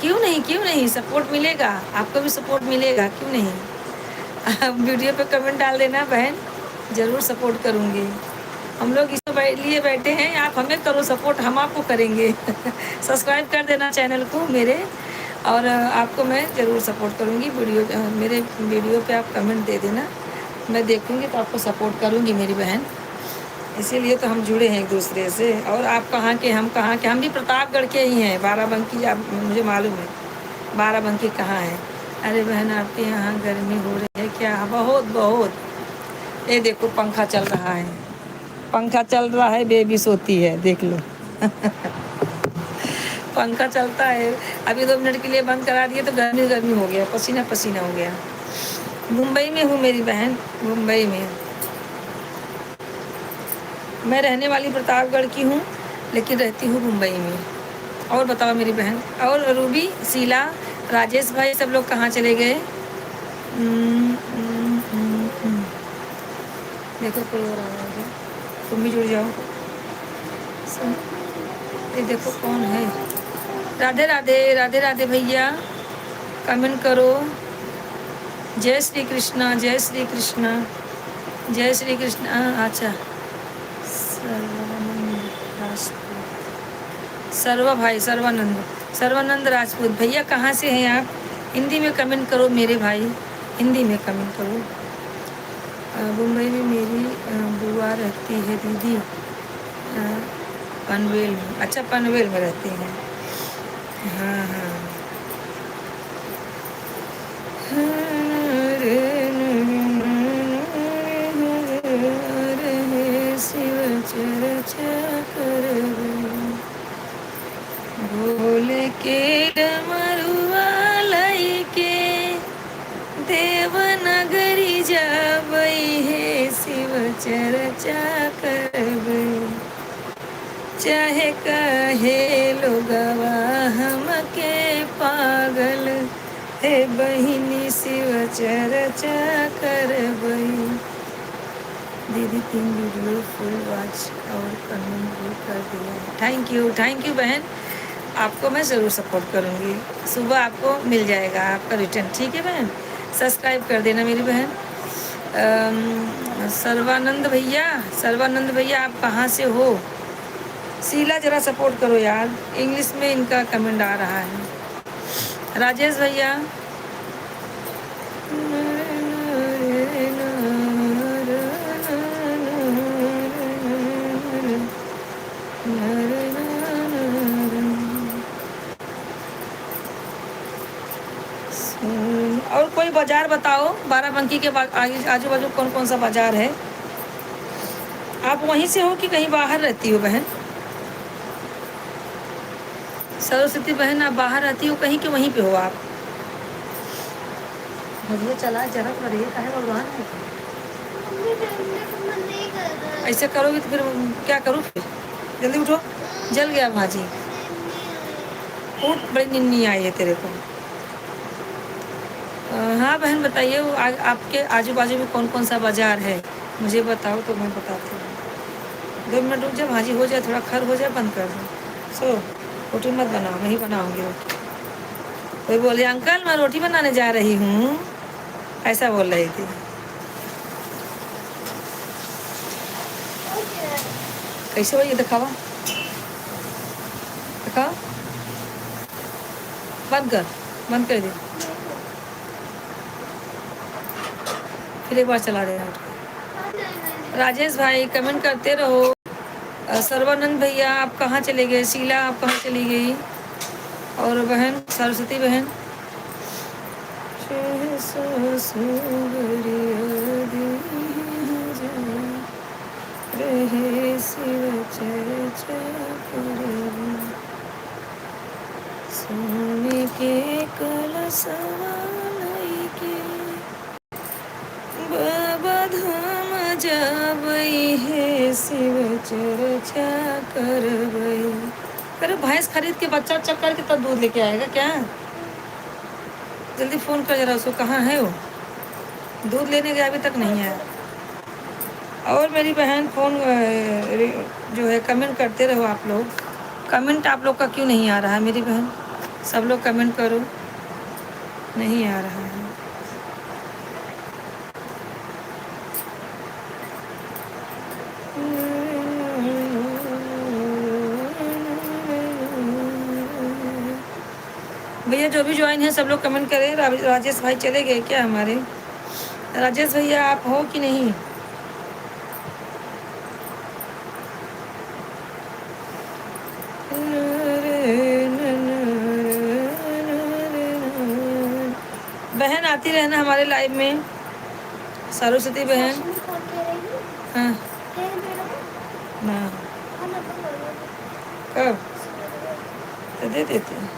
क्यों नहीं सपोर्ट मिलेगा, आपको भी सपोर्ट मिलेगा, क्यों नहीं। वीडियो पे कमेंट डाल देना बहन, ज़रूर सपोर्ट करूँगी। हम लोग इस लिए बैठे हैं, आप हमें करो सपोर्ट, हम आपको करेंगे सब्सक्राइब कर देना चैनल को मेरे, और आपको मैं ज़रूर सपोर्ट करूँगी। मेरे वीडियो पे आप कमेंट दे देना, मैं देखूँगी तो आपको सपोर्ट करूँगी मेरी बहन। इसीलिए तो हम जुड़े हैं एक दूसरे से। और आप कहाँ के, हम कहाँ के? हम भी प्रतापगढ़ के ही हैं, बाराबंकी। आप मुझे मालूम है बाराबंकी कहाँ है। अरे बहन आपके यहाँ गर्मी हो रही है क्या? बहुत बहुत। ये देखो पंखा चल रहा है, पंखा चल रहा है, बेबी सोती है, देख लो पंखा चलता है। अभी 2 मिनट के लिए बंद करा दिए तो गर्मी गर्मी हो गया, पसीना पसीना हो गया। मुंबई में हूँ मेरी बहन, मुंबई में। मैं रहने वाली प्रतापगढ़ की हूँ, लेकिन रहती हूँ मुंबई में। और बताओ मेरी बहन। और रूबी, शीला, राजेश भाई सब लोग कहाँ चले गए? देखो कोई और आ गया, तुम भी जुड़ जाओ। ये देखो कौन है। राधे राधे, राधे राधे भैया, कमेंट करो। जय श्री कृष्णा, जय श्री कृष्णा, जय श्री कृष्णा। अच्छा, सर्वा भाई, सर्वानंद राजपूत भैया कहाँ से हैं आप? हिंदी में कमेंट करो मेरे भाई, हिंदी में कमेंट करो। मुंबई में मेरी बुआ रहती है दीदी, पनवेल में। अच्छा पनवेल में रहती हैं, हाँ हाँ। शिव चर्चा भोले के डमरुआ लई के देवनगरी जाबई है शिव चर्चा करबै, चाहे कहे लोगवा हमके पागल, हे बहिनी शिव चर्चा करबै। दीदी 3 वीडियो फुल वॉच और कमेंट भी कर दिया। थैंक यू बहन, आपको मैं ज़रूर सपोर्ट करूँगी। सुबह आपको मिल जाएगा आपका रिटर्न, ठीक है बहन? सब्सक्राइब कर देना मेरी बहन। सर्वानंद भैया, सर्वानंद भैया आप कहाँ से हो? शीला जरा सपोर्ट करो यार, इंग्लिश में इनका कमेंट आ रहा है। राजेश भैया, और कोई बाजार बताओ, बाराबंकी के आगे आजू बाजू कौन कौन सा बाजार है? आप वहीं से हो कि कहीं बाहर रहती हो बहन? सरस्वती बहन आप बाहर रहती हो कहीं कि वहीं पे हो आप? मुझे चला जरा करिए, काहे भगवान है? ऐसे करोगे तो फिर क्या करूँ? फिर जल्दी उठो, जल गया भाजी। उठ, बड़ी निन्नी आई है तेरे को। हाँ बहन बताइए, वो आपके आजू बाजू में कौन कौन सा बाजार है मुझे बताओ तो मैं बताती हूँ। 2 मिनट रुक जाए, भाजी हो जाए, थोड़ा खर हो जाए, बंद कर दो। सो रोटी मत बनाओ, मैं ही बनाऊँगी रोटी। कोई बोले अंकल मैं रोटी बनाने जा रही हूँ, ऐसा बोल रही थी। कैसे हो ये दिखावा, दिखाओ, बंद कर, बंद कर दे, फिर एक बार चला देना। राजेश भाई कमेंट करते रहो। सर्वानंद भैया आप कहाँ चले गए? शीला आप कहाँ चली गई? और बहन सरस्वती बहन, सोने के कलशवा के बाबा धाम जाबई है, शिव चर्चा करबई। अरे भैंस खरीद के बच्चा उच्चा करके तब दूध लेके आएगा क्या? जल्दी फ़ोन कर जरा उसको, कहाँ है वो? दूध लेने गया, अभी तक नहीं आया। और मेरी बहन फ़ोन जो है कमेंट करते रहो आप लोग। कमेंट आप लोग का क्यों नहीं आ रहा है मेरी बहन? सब लोग कमेंट करो, नहीं आ रहा है। भैया जो भी ज्वाइन है सब लोग कमेंट करें। राजेश भाई चले गए क्या हमारे? राजेश भैया आप हो कि नहीं? बहन आती रहना हमारे लाइव में, सरस्वती बहन। हाँ ना, कब तो दे देते हैं।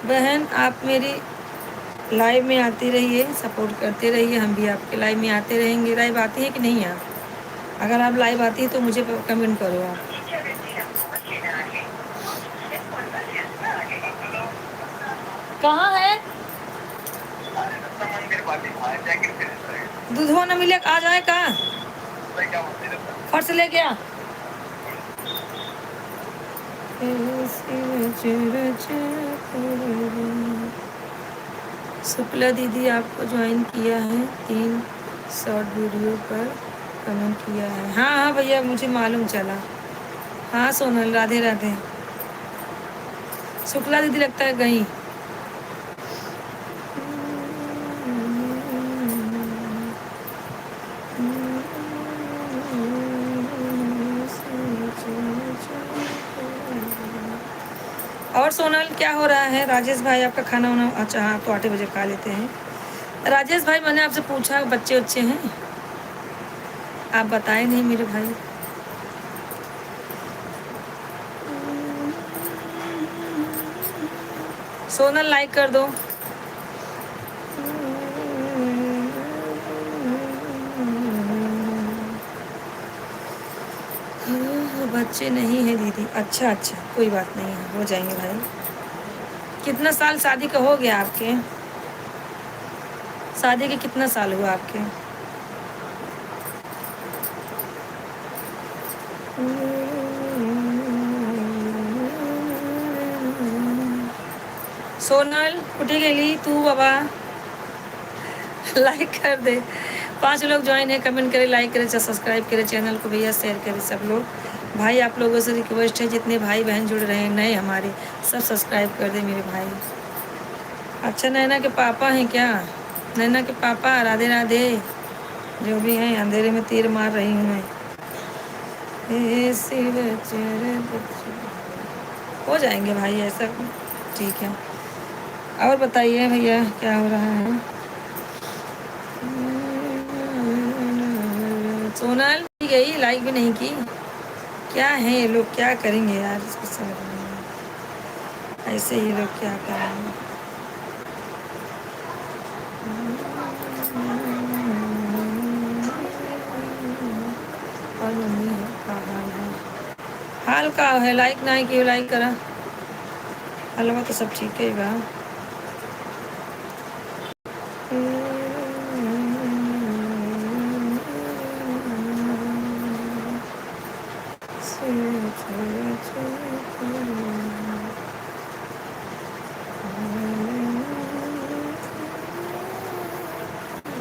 बहन आप मेरी लाइव में आती रहिए, सपोर्ट करते रहिए, हम भी आपके लाइव में आते रहेंगे। लाइव आती है कि नहीं आप? अगर आप लाइव आती है तो मुझे कमेंट करो आप। कहाँ है? दूधवा न मिले, आ जाए का फट से लेके आ। शुक्ला दीदी आपको ज्वाइन किया है, 3 शॉर्ट वीडियो पर कमेंट किया है। हाँ हाँ भैया मुझे मालूम चला। हाँ सोनल, राधे राधे। शुक्ला दीदी लगता है गई। और सोनल क्या हो रहा है? राजेश भाई आपका खाना वाना? अच्छा हाँ, तो 8 बजे खा लेते हैं। राजेश भाई मैंने आपसे पूछा बच्चे उच्चे हैं, आप बताए नहीं मेरे भाई। सोनल लाइक कर दो। बच्चे नहीं है दीदी? अच्छा अच्छा कोई बात नहीं है, हो जाएंगे भाई। कितना साल शादी का हो गया आपके? शादी के कितना साल हुआ आपके? सोनल कुठे गेली तू बाबा? लाइक कर दे। 5 लोग ज्वाइन है, कमेंट करें, लाइक करें, सब्सक्राइब करें चैनल को भैया, शेयर करें सब लोग। भाई आप लोगों से रिक्वेस्ट है, जितने भाई बहन जुड़ रहे हैं नए हमारे, सब सब्सक्राइब कर दे मेरे भाई। अच्छा नैना के पापा हैं क्या? नैना के पापा राधे राधे। जो भी हैं, अंधेरे में तीर मार रही हूँ मैं। हो जाएंगे भाई, ऐसा ठीक है। और बताइए भैया क्या हो रहा है? सोनाल भी गई, लाइक भी नहीं की। क्या है ये लोग, क्या करेंगे यार, इसको समझ नहीं आ रहा। ऐसे ही लोग क्या करेंगे। और मम्मी का हाल है, हाल का है, लाइक ना की लाइक करा। हलवा तो सब ठीक है बा।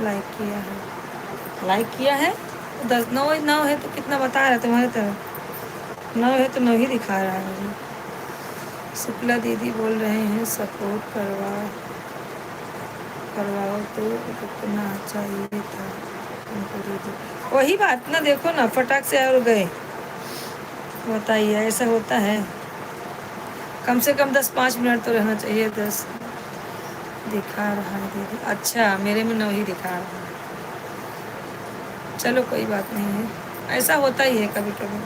लाइक किया है, लाइक किया है 10 9 9 है तो कितना बता रहा है तुम्हारे तरफ? 9 है तो 9 ही दिखा रहा है मुझे। शुक्ला दीदी बोल रहे हैं सपोर्ट करवाओ तो कितना चाहिए था उनको दीदी। वही बात ना, देखो ना फटाक से और गए। बताइए ऐसा होता है? कम से कम 10-5 मिनट तो रहना चाहिए। 10 दिखा रहा है दीदी, अच्छा मेरे में 9 ही दिखा रहा है। चलो कोई बात नहीं है, ऐसा होता ही है कभी कभी।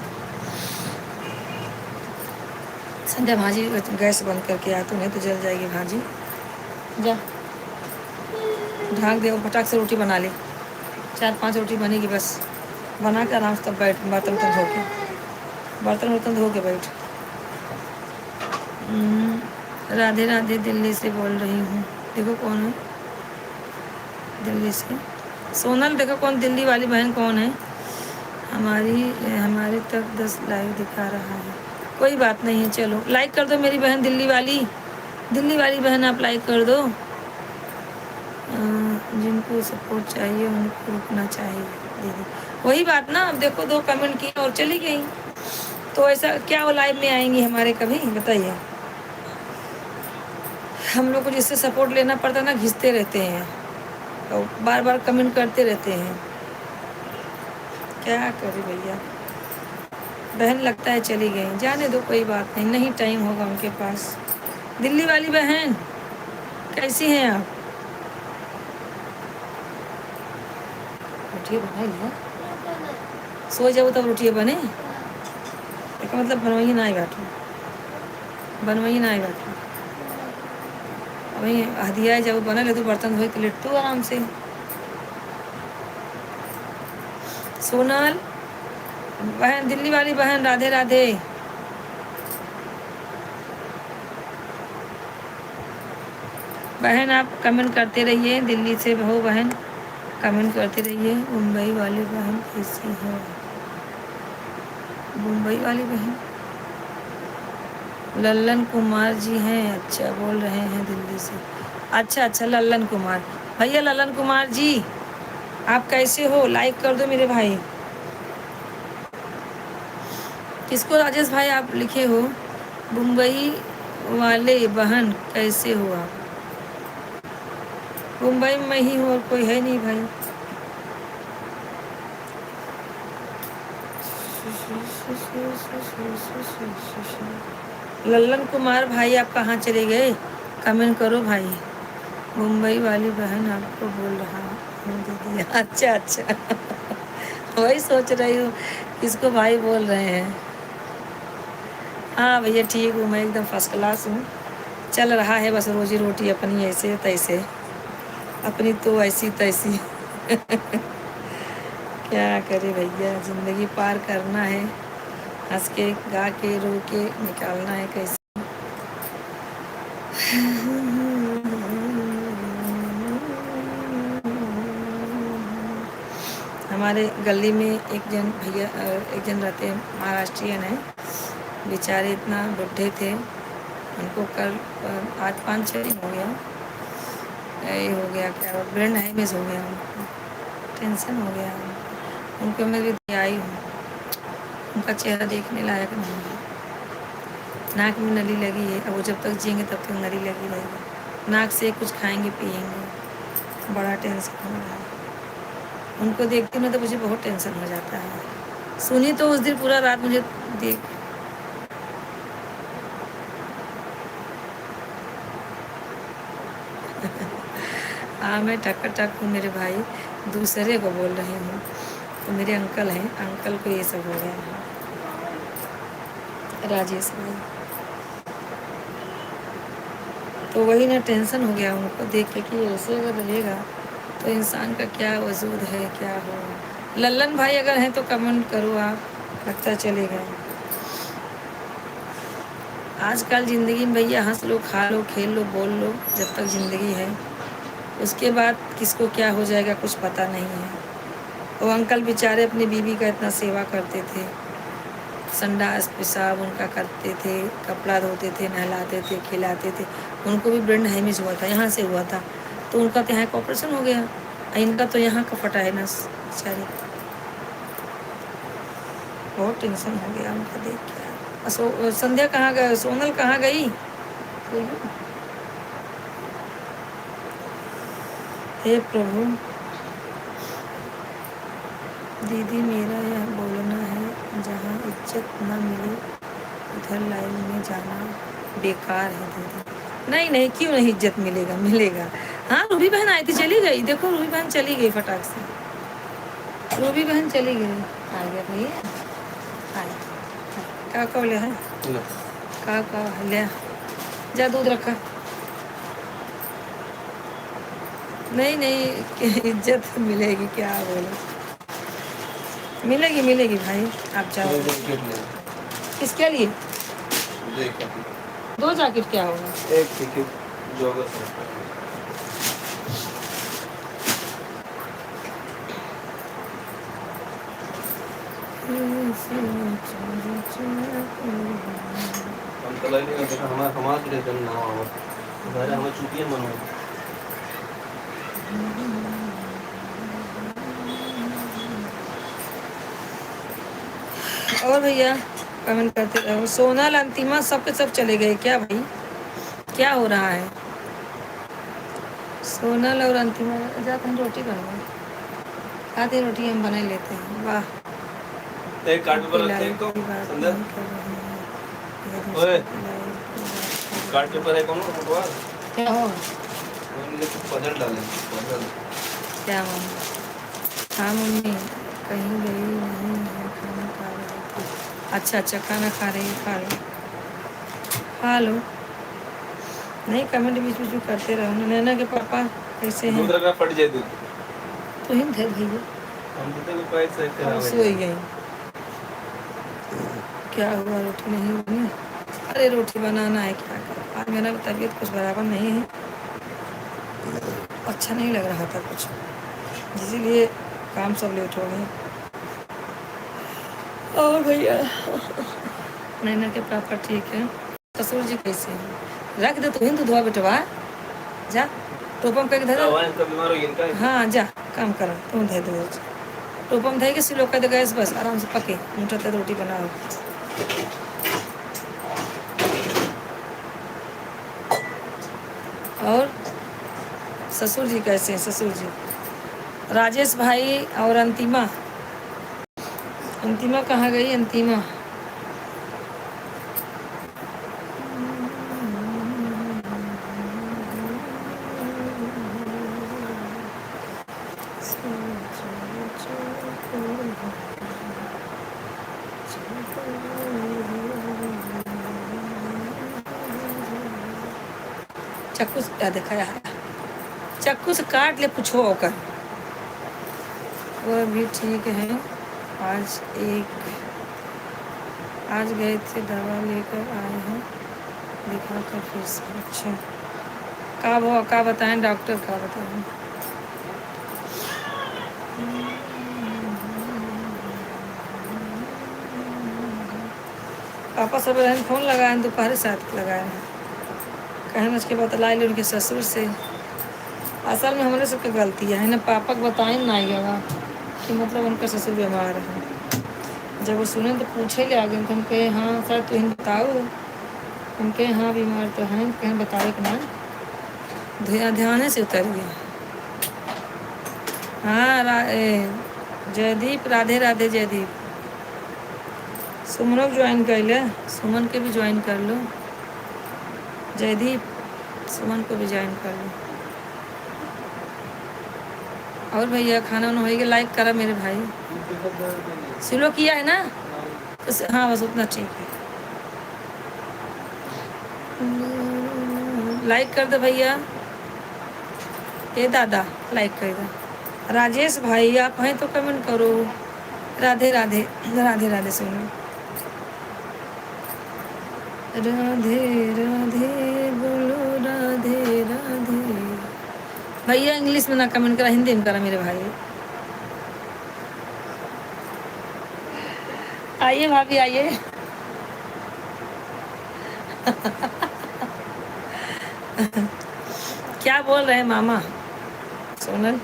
संध्या भाजी गैस बंद करके आ, तो नहीं तो जल जाएगी भाजी। जा ढाक दे और फटाक से रोटी बना ले। 4-5 रोटी बनेगी बस, बना कर आराम से तब बैठ, बर्तन वर्तन धो के, बर्तन वर्तन धो के बैठ। राधे राधे, दिल्ली से बोल रही हूँ। देखो कौन है दिल्ली से, सोनल। देखो कौन दिल्ली वाली बहन कौन है। हमारे तक 10 लाइक दिखा रहा है। कोई बात नहीं है, चलो लाइक कर दो मेरी बहन दिल्ली वाली बहन, आप लाइक कर दो। जिनको सपोर्ट चाहिए उनको रुकना चाहिए दीदी। वही बात ना, अब देखो 2 कमेंट किए और चली गई, तो ऐसा क्या वो लाइव में आएंगी हमारे कभी? बताइए। हम लोग को जिससे सपोर्ट लेना पड़ता है ना, घिसते रहते हैं और बार बार कमेंट करते रहते हैं। क्या करे भैया, बहन लगता है चली गई, जाने दो कोई बात नहीं, नहीं टाइम होगा उनके पास। दिल्ली वाली बहन कैसी हैं आप? रोटियाँ बना लिया, सो जाओ तब रोटियाँ बने। इसका मतलब बनवाइए ना ही बैठो, बनवाइए ना ही बैठो। वही हदिया जब बना ले तो बर्तन धोए के लेटो आराम से। सोनल बहन, दिल्ली वाली बहन, राधे राधे। बहन आप कमेंट करते रहिए, दिल्ली से हो बहन, कमेंट करते रहिए। मुंबई वाली बहन कैसी है? मुंबई वाली बहन लल्लन कुमार जी हैं, अच्छा बोल रहे हैं दिल्ली से। अच्छा लल्लन कुमार भैया, लल्लन कुमार जी आप कैसे हो? लाइक कर दो मेरे भाई। किसको राजेश भाई आप लिखे हो? मुंबई वाले बहन कैसे हो आप? मुंबई में ही हूँ और कोई है नहीं भाई। लल्लन कुमार भाई आप कहाँ चले गए? कमेंट करो भाई। मुंबई वाली बहन आपको बोल रहा हूँ दीदी। अच्छा वही सोच रही हूँ किसको भाई बोल रहे हैं। हाँ भैया ठीक हूँ, मैं एकदम फर्स्ट क्लास हूँ। चल रहा है बस रोजी रोटी अपनी ऐसे तैसे, अपनी तो ऐसी तैसी। क्या करे भैया, ज़िंदगी पार करना है, हंस के गा के रो के निकालना है कैसे। हमारे गली में एक जन भैया, एक जन रहते हैं, महाराष्ट्रियन है, बेचारे इतना बुढ़े थे, उनको कल आज 5-6 दिन हो गया, यही हो गया, क्या ब्रेन डैमेज हो गया उनको, टेंशन हो गया उनको मैं भी आई हूँ। उनका चेहरा देखने लायक नहीं है, नाक में नली लगी है। अब वो जब तक जिएंगे तब तक नली लगी रहेगी, नाक से कुछ खाएंगे पिएंगे, बड़ा टेंशन हो रहा है उनको देखते में, तो मुझे बहुत टेंशन हो जाता है। सुनी तो उस दिन पूरा रात मुझे देख, हाँ मैं टक टक हूँ मेरे भाई, दूसरे को बोल रही हूँ। तो मेरे अंकल हैं, अंकल को ये सब हो गया है, राजेश भाई। तो वही ना टेंशन हो गया उनको देख के कि ऐसे अगर रहेगा तो इंसान का क्या वजूद है, क्या हो। लल्लन भाई अगर हैं तो कमेंट करो आप, पता चलेगा। आजकल ज़िंदगी में भैया हंस लो, खा लो, खेल लो, बोल लो, जब तक ज़िंदगी है। उसके बाद किसको क्या हो जाएगा कुछ पता नहीं है। वो अंकल बेचारे अपनी बीवी का इतना सेवा करते थे, संडास पेशाब उनका करते थे, कपड़ा धोते थे, नहलाते थे, खिलाते थे। उनको भी ब्रेन डैमेज हुआ था, यहाँ से हुआ था, तो उनका तो यहाँ का ऑपरेशन हो गया, इनका तो यहाँ का फटा है नस बेचारी। बहुत टेंशन हो गया उनका देख के। संध्या कहाँ गई, सोनल कहाँ गई? हे प्रभु, दीदी मेरा यह बोलना है, जहाँ इज्जत न मिले उधर लाइन में जाना बेकार है दीदी। नहीं नहीं, क्यों नहीं इज्जत मिलेगा, मिलेगा। हाँ रूबी बहन आई थी, चली गई, देखो रूबी बहन चली गई फटाक से, रूबी बहन चली गई। आ गया भैया, आए का कब ले है का ले जा, दूध रखा। नहीं नहीं, इज्जत मिलेगी, क्या बोलो, मिलेगी मिलेगी भाई, आप जाओ। किसके लिए? दो जैकेट क्या होगा? एक टिकट जॉगर हम तो लाइन में देखा, हमारा के लिए ना हो घर हमें छुट्टियां मनो। और भैया कमेंट करते रहो। सोनल अंतिमा सब के सब चले गए क्या भाई, क्या हो रहा है? सोनल और अंतिमा जाते हैं, रोटी बनवा आधी रोटी हम बना लेते हैं। वाह, एक कार्ड पेपर रखते हैं तो अंदर, ओए कार्ड पेपर है कौन फोटो क्या हो मुझे कुछ पजल डाले पजल। क्या मम्मी? हाँ मम्मी कहीं गई नहीं है, खाना खा रही थी। अच्छा अच्छा, खाना खा रही है, खा लो खा लो। नहीं कमेंट बीच बीच में करते रहो। नैना के पापा कैसे हैं? दूध रखना फट जाए दूध, तो हिंद है भैया, हम तो कोई से और सोई गई। क्या हुआ, रोटी नहीं बनी? अरे रोटी बनाना है, क्या करूँ, आज मेरा तबीयत कुछ बराबर नहीं है, अच्छा नहीं लग रहा था कुछ, इसीलिए काम सब लेट हो गए। और भैया नैना के पापा ठीक है, ससुर जी कैसे हैं? रख दे तो हिंदू धोआ बेटवा, जा टोपम करके धर। बीमार हो इनका। हाँ जा काम कर, तुम धे दो टोपम धे के सिलो कर दे गैस, बस आराम से पके मुठा तक रोटी बनाओ। और ससुर जी कैसे हैं? ससुर जी राजेश भाई और अंतिमा, अंतिमा कहाँ गई? अंतिमा चाकू से क्या दिखाया है? चाकू से काट ले, पूछो होकर। वह भी ठीक है, आज गए थे, दवा लेकर आए हैं, दिखा कर फिर से। अच्छा का बताएं डॉक्टर, का बताएं? पापा सब रहन फोन लगाए हैं, दोपहर 7 लगाए हैं, कहें उसके बाद ला ले उनके ससुर से। असल में हमारे सबके गलती है ना, पापा को बताएं ना आइएगा कि मतलब उनका ससुर बीमार है। जब वो सुने तो पूछे ले आगे, तो हम कहे हाँ सर तो इन बताओ, हम कहे हाँ बीमार तो हैं, कहें बताओ कि ना, ध्यान से उतर गया। हाँ जयदीप, राधे राधे जयदीप। सुमन को ज्वाइन कर ले, सुमन के भी ज्वाइन कर लो। जयदीप सुमन को भी ज्वाइन कर लो। और भैया खाना वाना हो गया, लाइक करा मेरे भाई। सिलो किया है ना, हाँ बस उतना ठीक है। लाइक कर दो भैया, ये दादा लाइक कर दो। राजेश भाई आप हैं तो कमेंट करो। राधे राधे, राधे राधे सुनो। राधे राधे बोलो राधे राधे। भैया इंग्लिश में ना कमेंट करा, हिंदी में करा मेरे भाई। आइए भाभी आइए। क्या बोल रहे हैं मामा? सोनल,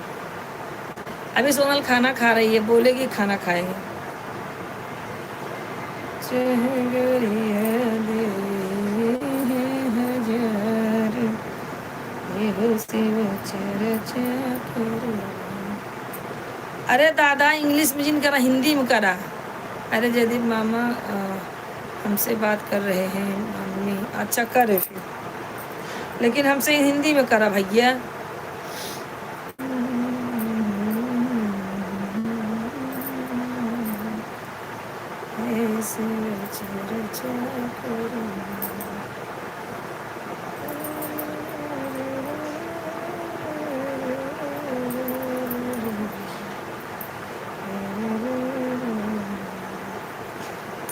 अभी सोनल खाना खा रही है, बोलेगी खाना खाएंगे। अरे दादा इंग्लिश में जिन करा, हिंदी में करा। अरे जयदीप मामा हमसे बात कर रहे हैं मम्मी। अच्छा करे फिर, लेकिन हमसे हिंदी में करा भैया।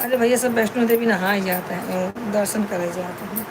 अरे भैया सब वैष्णो देवी नहा ही जाते हैं, दर्शन करे जाते हैं।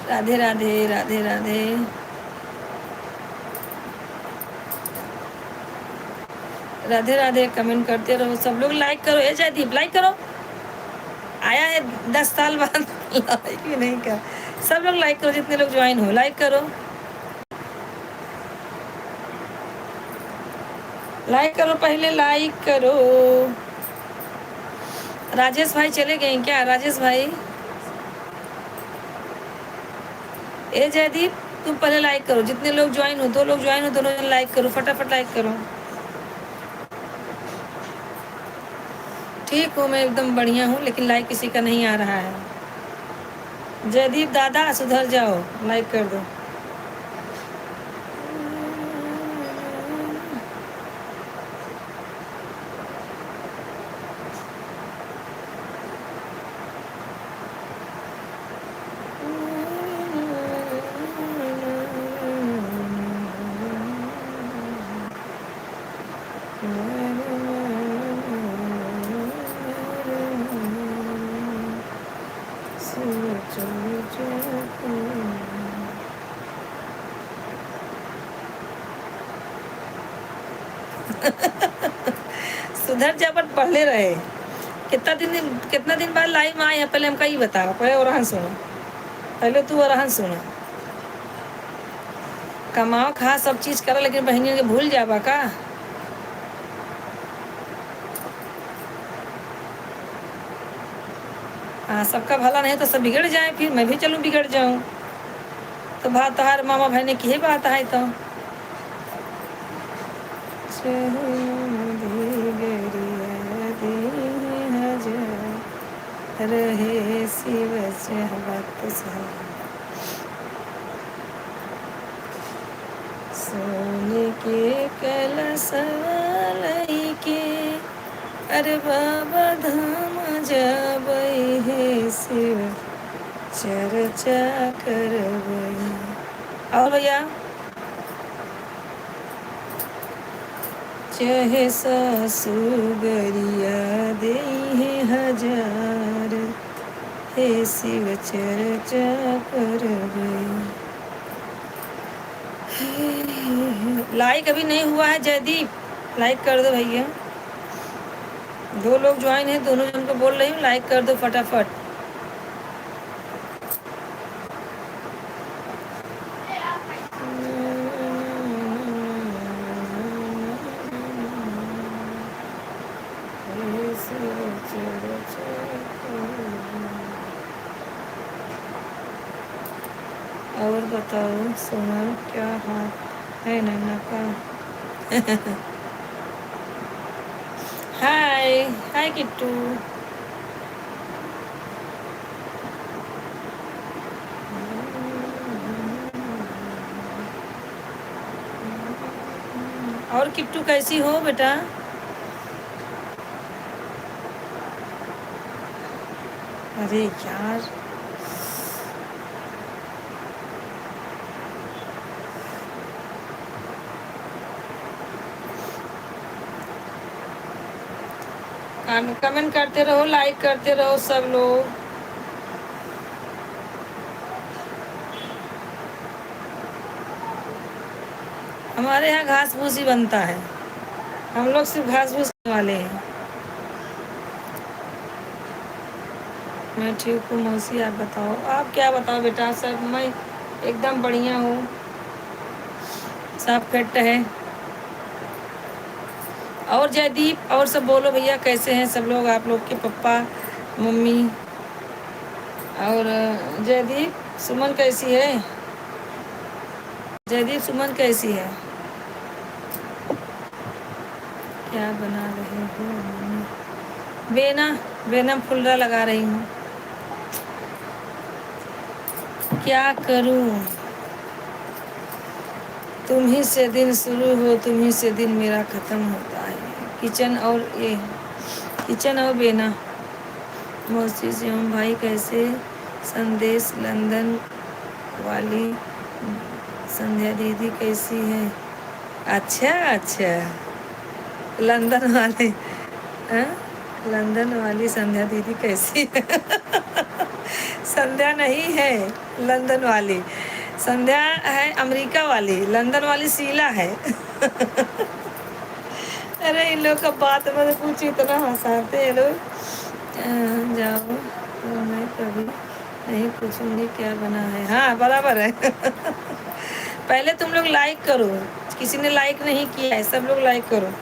राधे राधे, राधे राधे। राधे राधे, कमेंट करते रहो सब लोग, लाइक करो। ए जयदीप लाइक करो, आया है 10 साल बाद लाइक भी नहीं कर। सब लोग लाइक करो, जितने लोग ज्वाइन हो लाइक करो, लाइक करो, पहले लाइक करो। राजेश भाई चले गए क्या? राजेश भाई, ए जयदीप तुम पहले लाइक करो, जितने लोग ज्वाइन हो, 2 लोग ज्वाइन हो, दोनों लाइक करो, फटाफट लाइक करो। ठीक हूँ मैं एकदम बढ़िया हूँ, लेकिन लाइक किसी का नहीं आ रहा है। जयदीप दादा सुधर जाओ, लाइक कर दो। सुधर जा पर पढ़ले रहे। कितना दिन बाद लाइव में आए हैं, पहले हमका ये बता। पहले ओरहन सुनो, पहले तू ओरहन सुनो। कमाओ खा सब चीज करो, लेकिन बहनियों के भूल जाबा का। हाँ सबका भला नहीं तो सब बिगड़ जाए, फिर मैं भी चलूँ बिगड़ जाऊँ। तो बात हर मामा भाई ने की बात है तो रहे शिव सोने के कलश के, अरे बाबा धाम जाबई हे शिव चर्चा करबई। और भैया चाहे सासुगरिया दे हजार हे शिव चर्चा करबई। लाइक अभी नहीं हुआ है जयदीप, लाइक कर दो भैया। 2 लोग ज्वाइन है, दोनों जन को बोल रही हूँ लाइक कर दो फटाफट। और बताओ सोनल क्या हाल है नैना का? हाय हाय किट्टू। और किट्टू कैसी हो बेटा? अरे यार कमेंट करते रहो, लाइक करते रहो सब लोग। हमारे यहाँ घास फूस ही बनता है, हम लोग सिर्फ घास फूस वाले हैं। मैं ठीक हूँ मौसी, आप बताओ, आप क्या बताओ बेटा? सब मैं एकदम बढ़िया हूँ, सब फिट है। और जयदीप और सब बोलो भैया कैसे हैं सब लोग, आप लोग के पापा मम्मी? और जयदीप सुमन कैसी है? जयदीप सुमन कैसी है? क्या बना रहे हो? बेना बेना फुलरा लगा रही हूँ। क्या करूँ? तुम ही से दिन शुरू हो, तुम ही से दिन मेरा ख़त्म होता है। किचन और बेना। मौसी से हम भाई कैसे? संदेश लंदन वाली संध्या दीदी कैसी है? अच्छा लंदन वाले, हाँ? लंदन वाली संध्या दीदी कैसी है? संध्या नहीं है लंदन वाली, संध्या है अमेरिका वाली, लंदन वाली शीला है। अरे इन लोग का बात मत पूछो, इतना हंसाते हैं लोग। जाओ तो मैं कभी नहीं पूछूंगी क्या बना है। हाँ बराबर है। पहले तुम लोग लाइक करो, किसी ने लाइक नहीं किया है, सब लोग लाइक करो।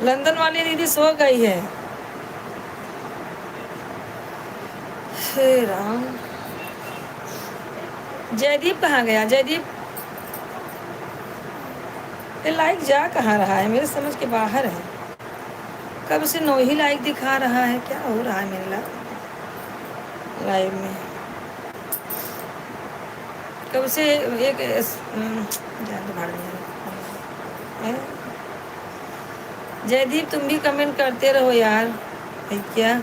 लंदन वाली दीदी सो गई है। हे राम, जयदीप कहाँ गया? जयदीप ये लाइक जा कहाँ रहा है? मेरे समझ के बाहर है। कब से 9 ही लाइक दिखा रहा है, क्या हो रहा है मेरे लाइव में? कब से एक जान तो भाड़ में। जयदीप तुम भी कमेंट करते रहो यार भैया।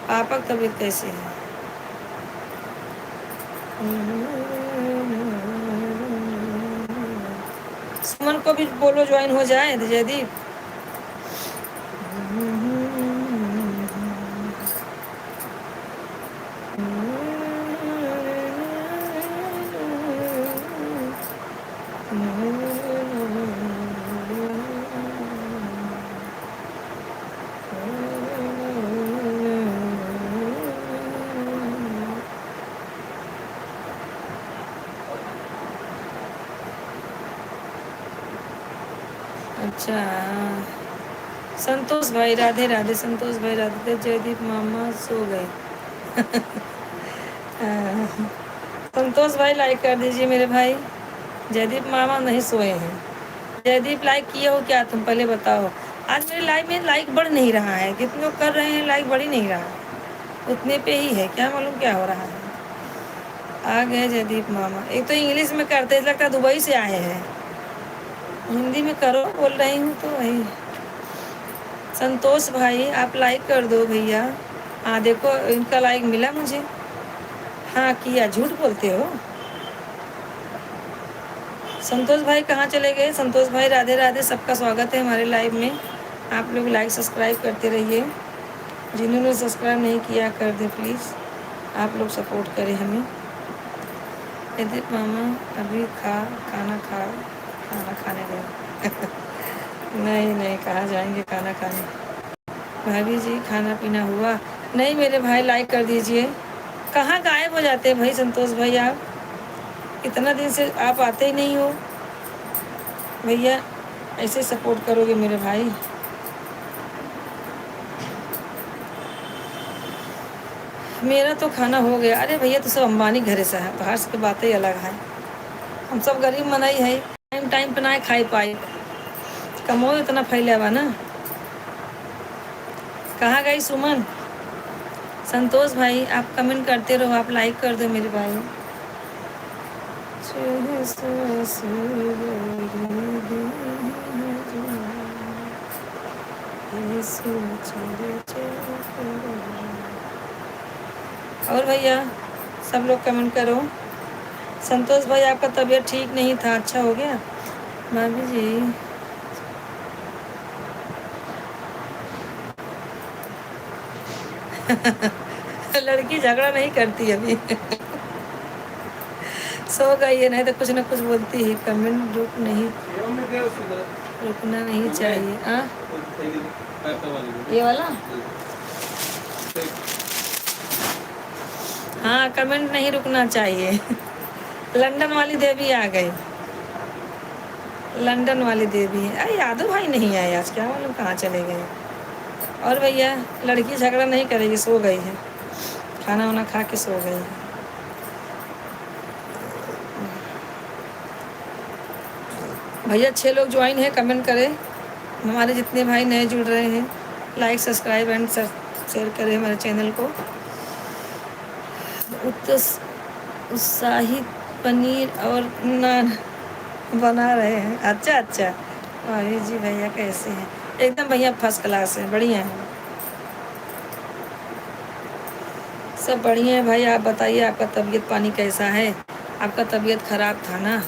पापा की तबीयत कैसी है? सुमन को भी बोलो ज्वाइन हो जाए जयदीप। अच्छा संतोष भाई, राधे राधे संतोष भाई, राधे। जयदीप मामा सो गए। संतोष भाई लाइक कर दीजिए मेरे भाई। जयदीप मामा नहीं सोए हैं। जयदीप लाइक किए हो क्या तुम पहले बताओ? आज मेरे लाइव में लाइक बढ़ नहीं रहा है, कितने लोग कर रहे हैं, लाइक बढ़ ही नहीं रहा। उतने पे ही है, क्या मालूम क्या हो रहा है। आ गए जयदीप मामा, एक तो इंग्लिश में करते लगता दुबई से आए हैं, हिंदी में करो बोल रही हूँ तो वही। संतोष भाई आप लाइक कर दो भैया। हाँ देखो इनका लाइक मिला मुझे। हाँ किया, झूठ बोलते हो। संतोष भाई कहाँ चले गए? संतोष भाई राधे राधे, सबका स्वागत है हमारे लाइव में। आप लोग लाइक सब्सक्राइब करते रहिए, जिन्होंने सब्सक्राइब नहीं किया कर दे प्लीज़, आप लोग सपोर्ट करें हमें। यदि मामा अभी खाना खाने गए नहीं नहीं, कहाँ जाएंगे खाना खाने। भाभी जी खाना पीना हुआ? नहीं मेरे भाई, लाइक कर दीजिए। कहाँ गायब हो जाते हैं भाई संतोष भाई आप, इतना दिन से आप आते ही नहीं हो भैया, ऐसे सपोर्ट करोगे मेरे भाई। मेरा तो खाना हो गया। अरे भैया तो सब अंबानी घरे से है, बाहर से बातें ही अलग है। हम सब गरीब मनाई है, टाइम टाइम पे ना खाई पाए, कमाओ इतना फैला हुआ ना। कहाँ गई सुमन? संतोष भाई आप कमेंट करते रहो, आप लाइक कर दो मेरे भाई। और भैया सब लोग कमेंट करो। संतोष भाई आपका तबीयत ठीक नहीं था, अच्छा हो गया? भाभी जी लड़की झगड़ा नहीं करती अभी सो गई है, नहीं तो कुछ ना कुछ बोलती है। कमेंट रुकना नहीं चाहिए। ये वाला हाँ, कमेंट नहीं रुकना चाहिए लंदन वाली देवी आ गई, लंदन वाली देवी है। अरे यादव भाई नहीं आए आज, क्या मालूम कहाँ चले गए। और भैया लड़की झगड़ा नहीं करेगी, सो गई है, खाना वाना खा के सो गई है। भैया 6 लोग ज्वाइन है, कमेंट करें। हमारे जितने भाई नए जुड़ रहे हैं, लाइक सब्सक्राइब एंड शेयर करें हमारे चैनल को। उत्साहित पनीर और नान बना रहे हैं। अच्छा अच्छा, भाभी जी भैया कैसे हैं? एकदम भैया फर्स्ट क्लास है, बढ़िया है, सब बढ़िया है भाई। आप बताइए आपका तबीयत पानी कैसा है? आपका तबीयत खराब था ना?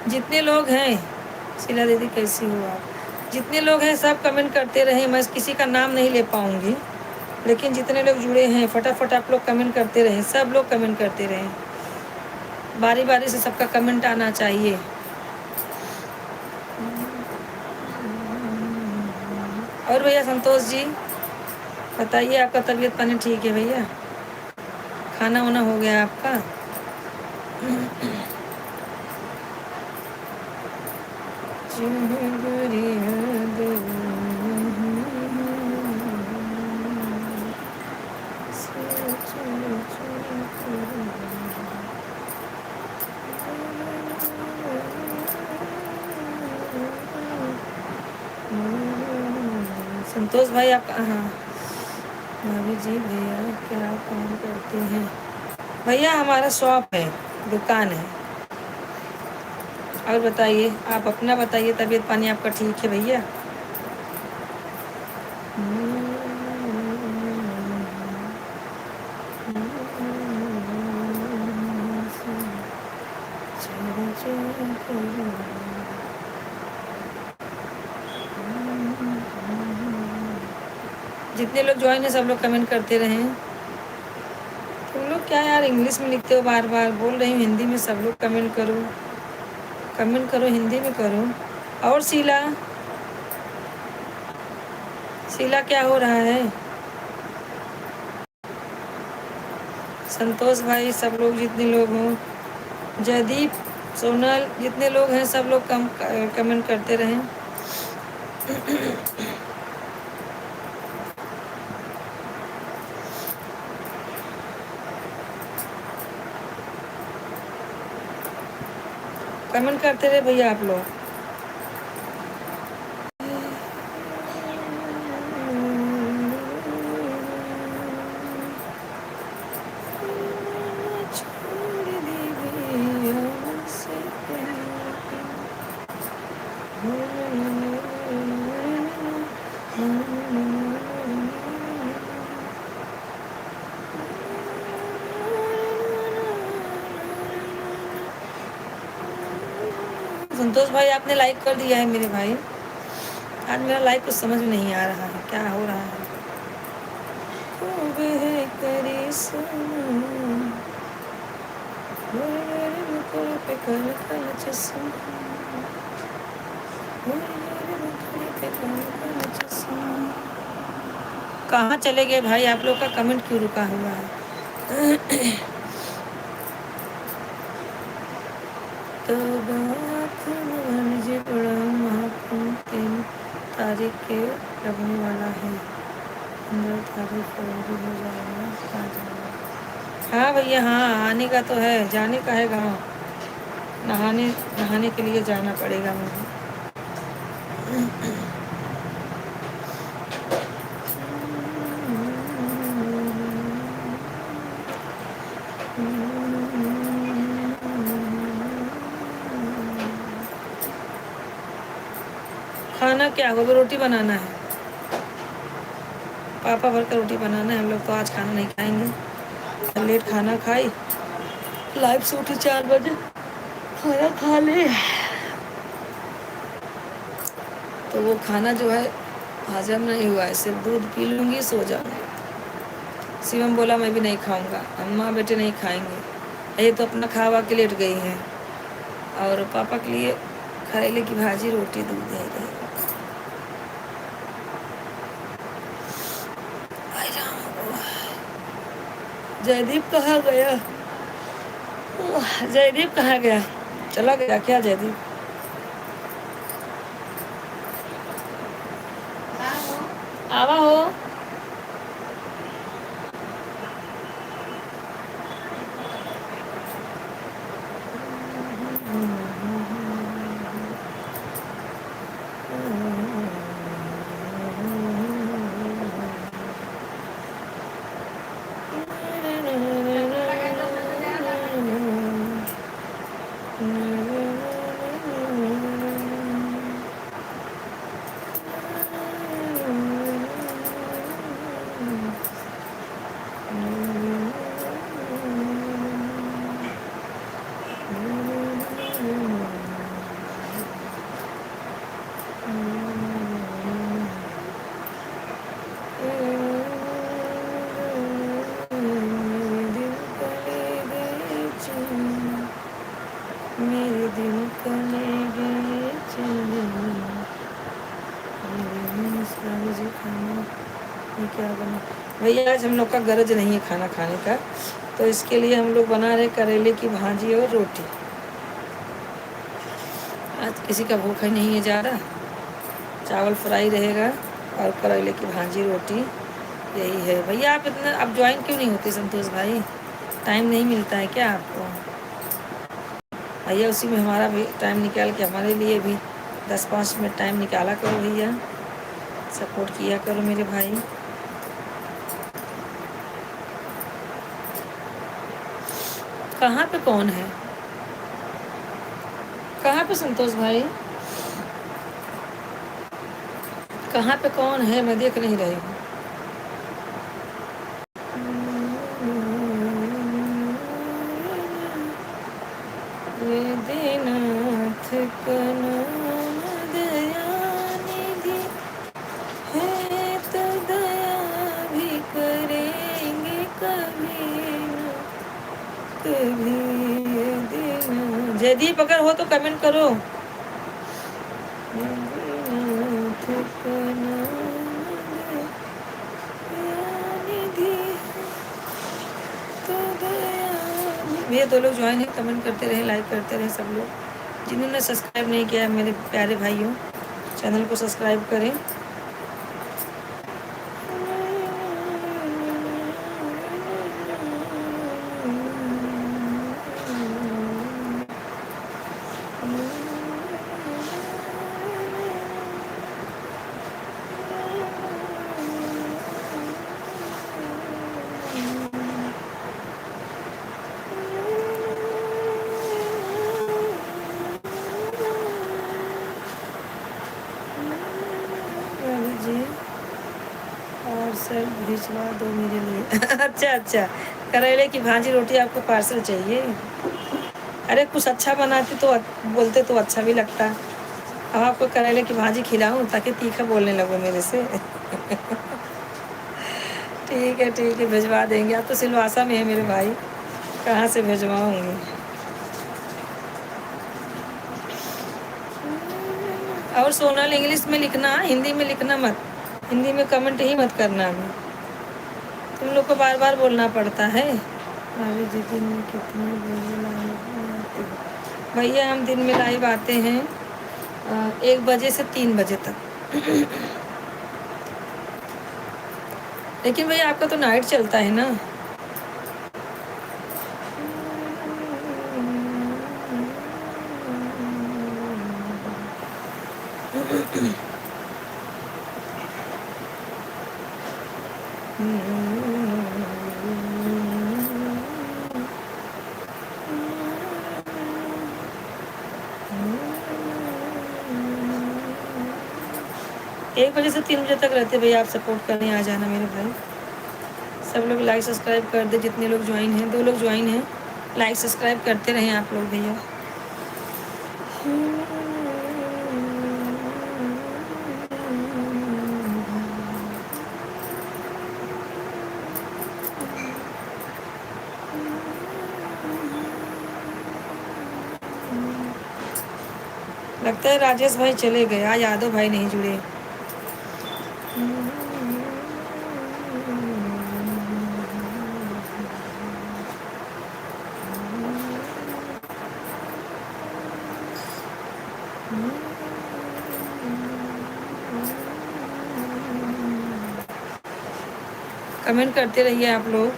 जितने लोग हैं, शीला दीदी कैसी हो आप? जितने लोग हैं सब कमेंट करते रहे, मैं किसी का नाम नहीं ले पाऊंगी, लेकिन जितने लोग जुड़े हैं फटाफट आप लोग कमेंट करते रहे, सब लोग कमेंट करते रहे, बारी बारी से सबका कमेंट आना चाहिए। और भैया संतोष जी बताइए, आपका तबीयत पानी ठीक है भैया? खाना वाना हो गया आपका? संतोष भाई आप हाँ भाभी जी भैया क्या काम करते हैं? भैया हमारा शॉप है, दुकान है। और बताइए, आप अपना बताइए, तबीयत पानी आपका ठीक है भैया? जितने लोग ज्वाइन है सब लोग कमेंट करते रहें। तुम लोग क्या यार इंग्लिश में लिखते हो बार बार, बोल रही हूँ हिंदी में, सब लोग कमेंट करो, कमेंट करो, हिंदी में करो। और शीला, शीला क्या हो रहा है? संतोष भाई, सब लोग जितने लोग हों, जयदीप, सोनल, जितने लोग हैं सब लोग कमेंट करते रहें। कमेंट करते रहे भैया आप लोग। संतोष भाई आपने लाइक कर दिया है मेरे भाई। आज मेरा लाइक कुछ समझ में नहीं आ रहा है क्या हो रहा है। खूब है करिश्मा, मेरे मुखड़े पे कल कल चश्मा, मेरे मुखड़े पे कल कल चश्मा। कहाँ चले गए भाई आप लोग का कमेंट क्यों रुका हुआ है। तो बात जी बड़ा महापुरुष 3 तारीख के लगने वाला है। 15 तारीख फरवरी हो जाएगा। आ जाएगा। हाँ भैया हाँ, आने का तो है, जाने का है गाँव। नहाने नहाने के लिए जाना पड़ेगा मुझे। खाना क्या होगा? रोटी बनाना है, पापा भर का रोटी बनाना है। हम लोग तो आज खाना नहीं खाएंगे, लेट खाना खाई, लाइव से उठी 4 बजे, खाना खा ले तो वो खाना जो है हजम नहीं हुआ है, सिर्फ दूध पी लूँगी, सो जाऊँगी। शिवम बोला मैं भी नहीं खाऊंगा, अम्मा बेटे नहीं खाएंगे। ये तो अपना खावा के लेट गई हैं, और पापा के लिए करेले की भाजी, रोटी, दूध दे गए। जयदीप कहाँ गया? जयदीप कहाँ गया? चला गया क्या जयदीप? आवा हो। मेरे दिल को ले गए चले। ये क्या बना भैया? आज हम लोग का गरज नहीं है खाना खाने का, तो इसके लिए हम लोग बना रहे करेले की भाजी और रोटी। आज किसी का भूखा ही नहीं है ज़्यादा, चावल फ्राई रहेगा और करेले की भाजी रोटी, यही है। भैया आप इतना अब ज्वाइन क्यों नहीं होते संतोष भाई? टाइम नहीं मिलता है क्या आपको? भैया उसी में हमारा भी टाइम निकाल के हमारे लिए भी 10-5 मिनट टाइम निकाला करो भैया, सपोर्ट किया करो मेरे भाई। कहाँ पे कौन है? कहाँ पे संतोष भाई? कहाँ पे कौन है? मैं देख नहीं रही हूँ। वेदनाथ का नाम दयानिधि है, तो दया भी करेंगे कभी न कभी। जयदीप अगर हो तो कमेंट करो। वेदनाथ का नाम दयानिधि तो दया। भैया 2 लोग ज्वाइन है, कमेंट करते रहे, लाइक करते रहे सब लोग। जिन्होंने सब्सक्राइब नहीं किया है मेरे प्यारे भाइयों, चैनल को सब्सक्राइब करें। भिजवा दो मेरे लिए। अच्छा अच्छा, करेले की भाजी रोटी आपको पार्सल चाहिए? अरे कुछ अच्छा बनाती तो बोलते तो अच्छा भी लगता। अब आपको करेले की भाजी खिलाऊं ताकि तीखा बोलने लगो मेरे से। ठीक है भिजवा देंगे। आप तो सिलवासा में है मेरे भाई, कहाँ से भिजवाऊंगी। और सोनल इंग्लिश में लिखना, हिंदी में लिखना मत। हिंदी में कमेंट ही मत करना अभी, तुम लोग को बार बार बोलना पड़ता है। अरे जी दिन में कितने बजे लाइव आते हो? भैया हम दिन में लाइव आते हैं 1 बजे से 3 बजे तक। लेकिन भैया आपका तो नाइट चलता है ना। एक बजे से 3 बजे तक रहते भैया, आप सपोर्ट करने आ जाना मेरे भाई। सब लोग लाइक सब्सक्राइब कर दे, जितने लोग ज्वाइन हैं, 2 लोग ज्वाइन हैं, लाइक सब्सक्राइब करते रहें आप लोग भैया। लगता है राजेश भाई चले गए, आज यादव भाई नहीं जुड़े। कमेंट करते रहिए आप लोग।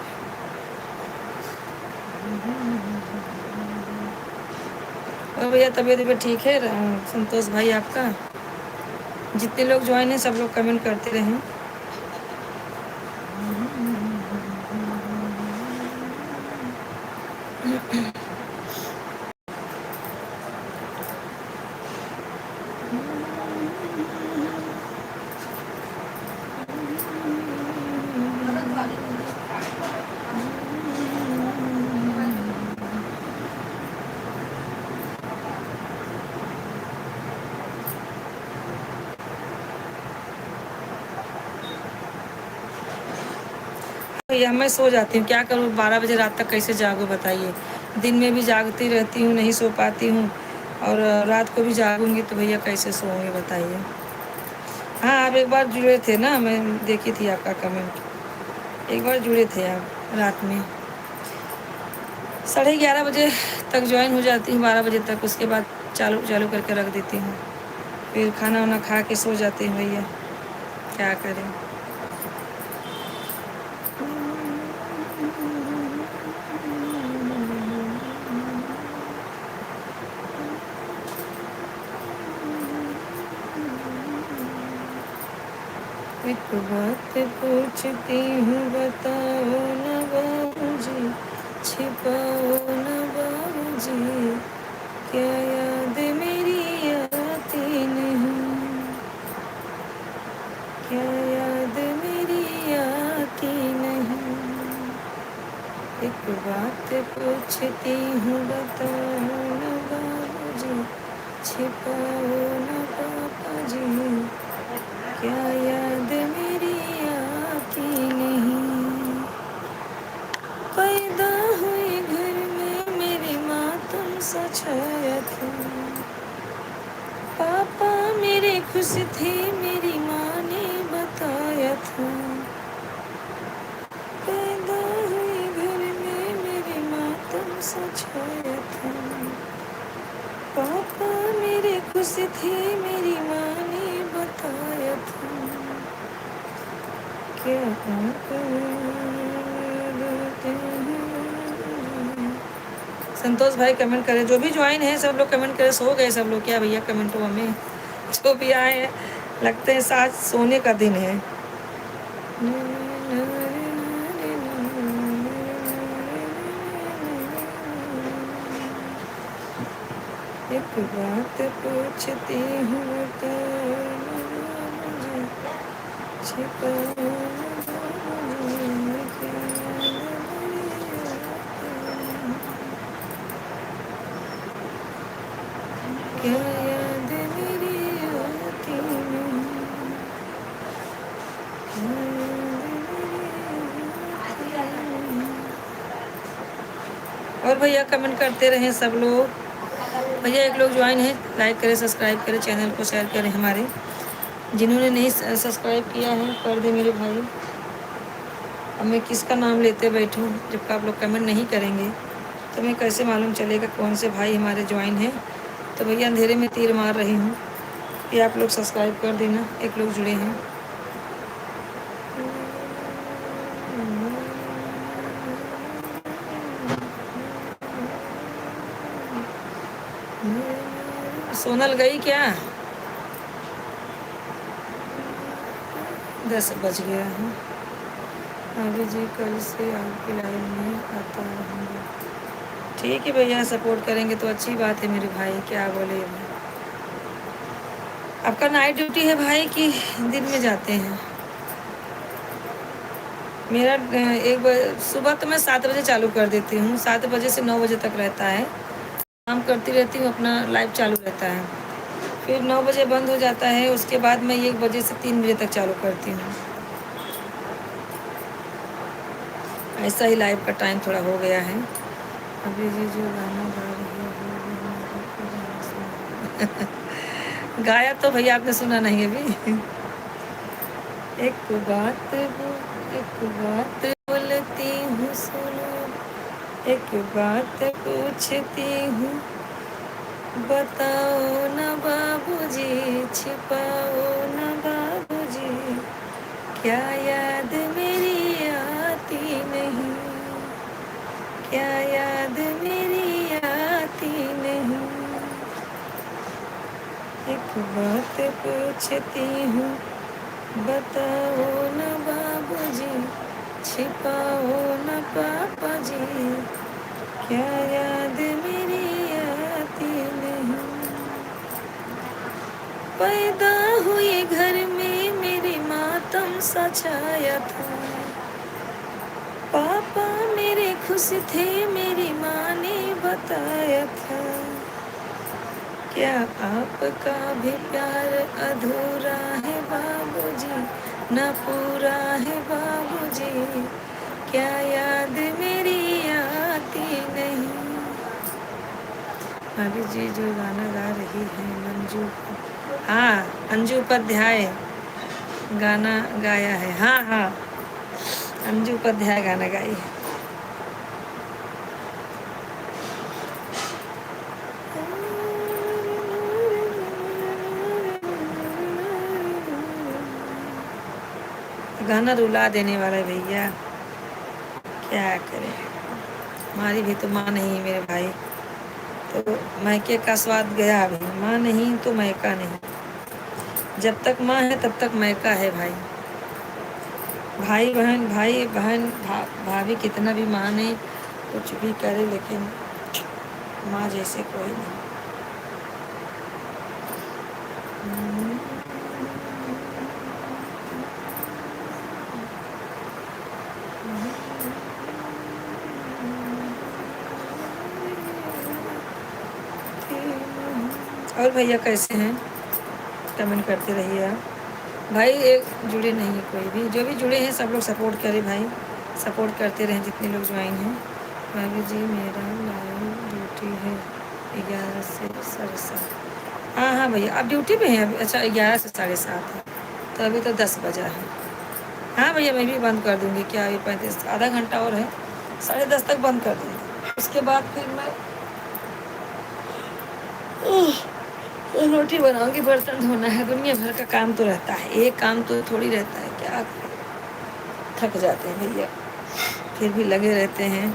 और भैया तबीयत ठीक है संतोष भाई आपका? जितने लोग ज्वाइन हैं सब लोग कमेंट करते रहें। भैया मैं सो जाती हूँ, क्या करूँ, 12 बजे रात तक कैसे जागूँ बताइए। दिन में भी जागती रहती हूँ, नहीं सो पाती हूँ, और रात को भी जागूंगी तो भैया कैसे सोऊंगी बताइए। हाँ आप एक बार जुड़े थे ना, मैं देखी थी आपका कमेंट, एक बार जुड़े थे आप रात में। 11:30 बजे तक ज्वाइन हो जाती हूँ, 12 बजे तक, उसके बाद चालू करके रख देती हूँ, फिर खाना वाना खा के सो जाती हूँ भैया, क्या करें। एक बात पूछती हूँ बताओ न बाबूजी, छिपाओ न बाबूजी, क्या याद मेरी आती नहीं, क्या याद मेरी आती नहीं। एक बात पूछती हूँ बताओ न बाबूजी, छिपाओ न पापाजी, क्या याद मेरी आती नहीं। पैदा हुई घर में मेरी मातम सा छाया था, पापा मेरे खुश थे मेरी माँ ने बताया था। पैदा हुई घर में मेरी मातम सा छाया था, पापा मेरे खुश थे मेरी माँ ने बताया था। क्या संतोष भाई कमेंट करें, जो भी ज्वाइन है सब लोग कमेंट करें। सो गए सब लोग क्या भैया कमेंटों में? जो भी आए हैं लगते हैं आज सोने का दिन है। एक बात पूछती हूँ तो और भैया कमेंट करते रहें सब लोग। भैया एक लोग ज्वाइन है, लाइक करें, सब्सक्राइब करें, चैनल को शेयर करें। हमारे जिन्होंने नहीं सब्सक्राइब किया है कर दे मेरे भाई। अब मैं किसका नाम लेते बैठूं, जब आप लोग कमेंट नहीं करेंगे तो मैं कैसे मालूम चलेगा कौन से भाई हमारे ज्वाइन हैं। तो भैया अंधेरे में तीर मार रही हूँ कि आप लोग सब्सक्राइब कर देना। एक लोग जुड़े हैं। सोनल गई क्या? 10 बज गया है। अभी जी कल से आपकी लाइव में आता रहूँगा। ठीक है भैया, सपोर्ट करेंगे तो अच्छी बात है मेरे भाई। क्या बोले, आपका नाइट ड्यूटी है भाई कि दिन में जाते हैं? मेरा सुबह तो मैं 7 बजे चालू कर देती हूँ। 7 बजे से 9 बजे तक रहता है। काम करती रहती हूँ, अपना लाइव चालू रहता है। फिर 9 बजे बंद हो जाता है। उसके बाद मैं 1 बजे से 3 बजे तक चालू करती हूँ। ऐसा ही लाइव का टाइम थोड़ा हो गया है। अभी जी जो गाना गा रही है गाया तो भैया आपने सुना नहीं अभी। एक बात बोलती हूँ सुनो, एक बात पूछती हूँ बताओ ना बाबूजी, छिपाओ ना बाबूजी, क्या याद मेरी आती नहीं, क्या याद मेरी आती नहीं। एक बात पूछती हूँ बताओ ना बाबूजी, छिपाओ ना पापा जी, क्या याद मेरी आती नहीं। पैदा हुए घर में मेरे मातम सा छाया था, पापा मेरे खुश थे मेरी माँ ने बताया था, क्या आपका भी प्यार अधूरा है बाबूजी, न पूरा है बाबूजी, क्या याद मेरी आती नहीं। अभी जी जो गाना गा रही है मंजू, हाँ अंजू उपाध्याय गाना गाया है। हाँ हाँ अंजू उपाध्याय गाना गाई है। गाना रुला देने वाला है भैया, क्या करें। हमारी भी तो माँ नहीं है मेरे भाई, तो मैके का स्वाद गया अभी। माँ नहीं तो मैका नहीं। जब तक माँ है तब तक मैका है भाई। भाई बहन भाभी कितना भी माने कुछ भी करे, लेकिन माँ जैसे कोई नहीं। और भैया कैसे हैं, कमेंट करते रहिए आप। भाई एक जुड़े नहीं है कोई भी, जो भी जुड़े हैं सब लोग सपोर्ट करें भाई, सपोर्ट करते रहें जितने लोग ज्वाइन हैं। भाभी जी मेरा लाइव ड्यूटी है 11 से 7:30। हाँ हाँ भैया आप ड्यूटी पे हैं अभी? अच्छा 11 से 7:30 है, तो अभी तो 10 बजा है। हाँ भैया मैं भी बंद कर दूँगी। क्या अभी 35 आधा घंटा और है, 10:30 तक बंद कर दूँगी। उसके बाद फिर मैं रोटी बनाऊंगी, बर्तन धोना है, दुनिया भर का काम तो रहता है। एक काम तो थोड़ी रहता है, क्या थक जाते हैं भैया, फिर भी लगे रहते हैं।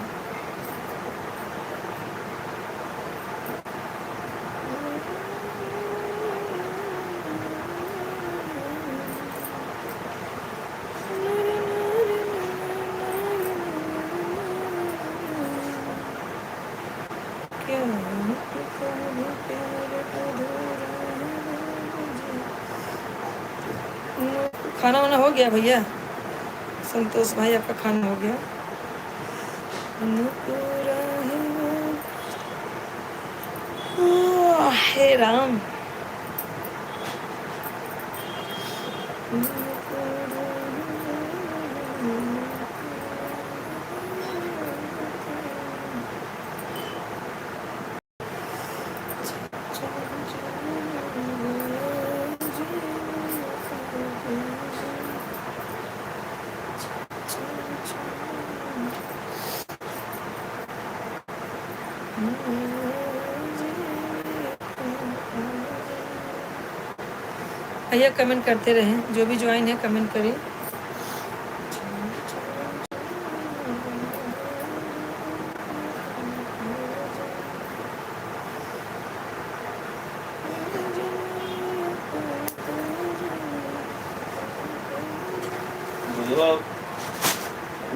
खाना वाना हो गया भैया? संतोष भाई आपका खाना हो गया? हे राम, भैया कमेंट करते रहें, जो भी ज्वाइन है कमेंट करें।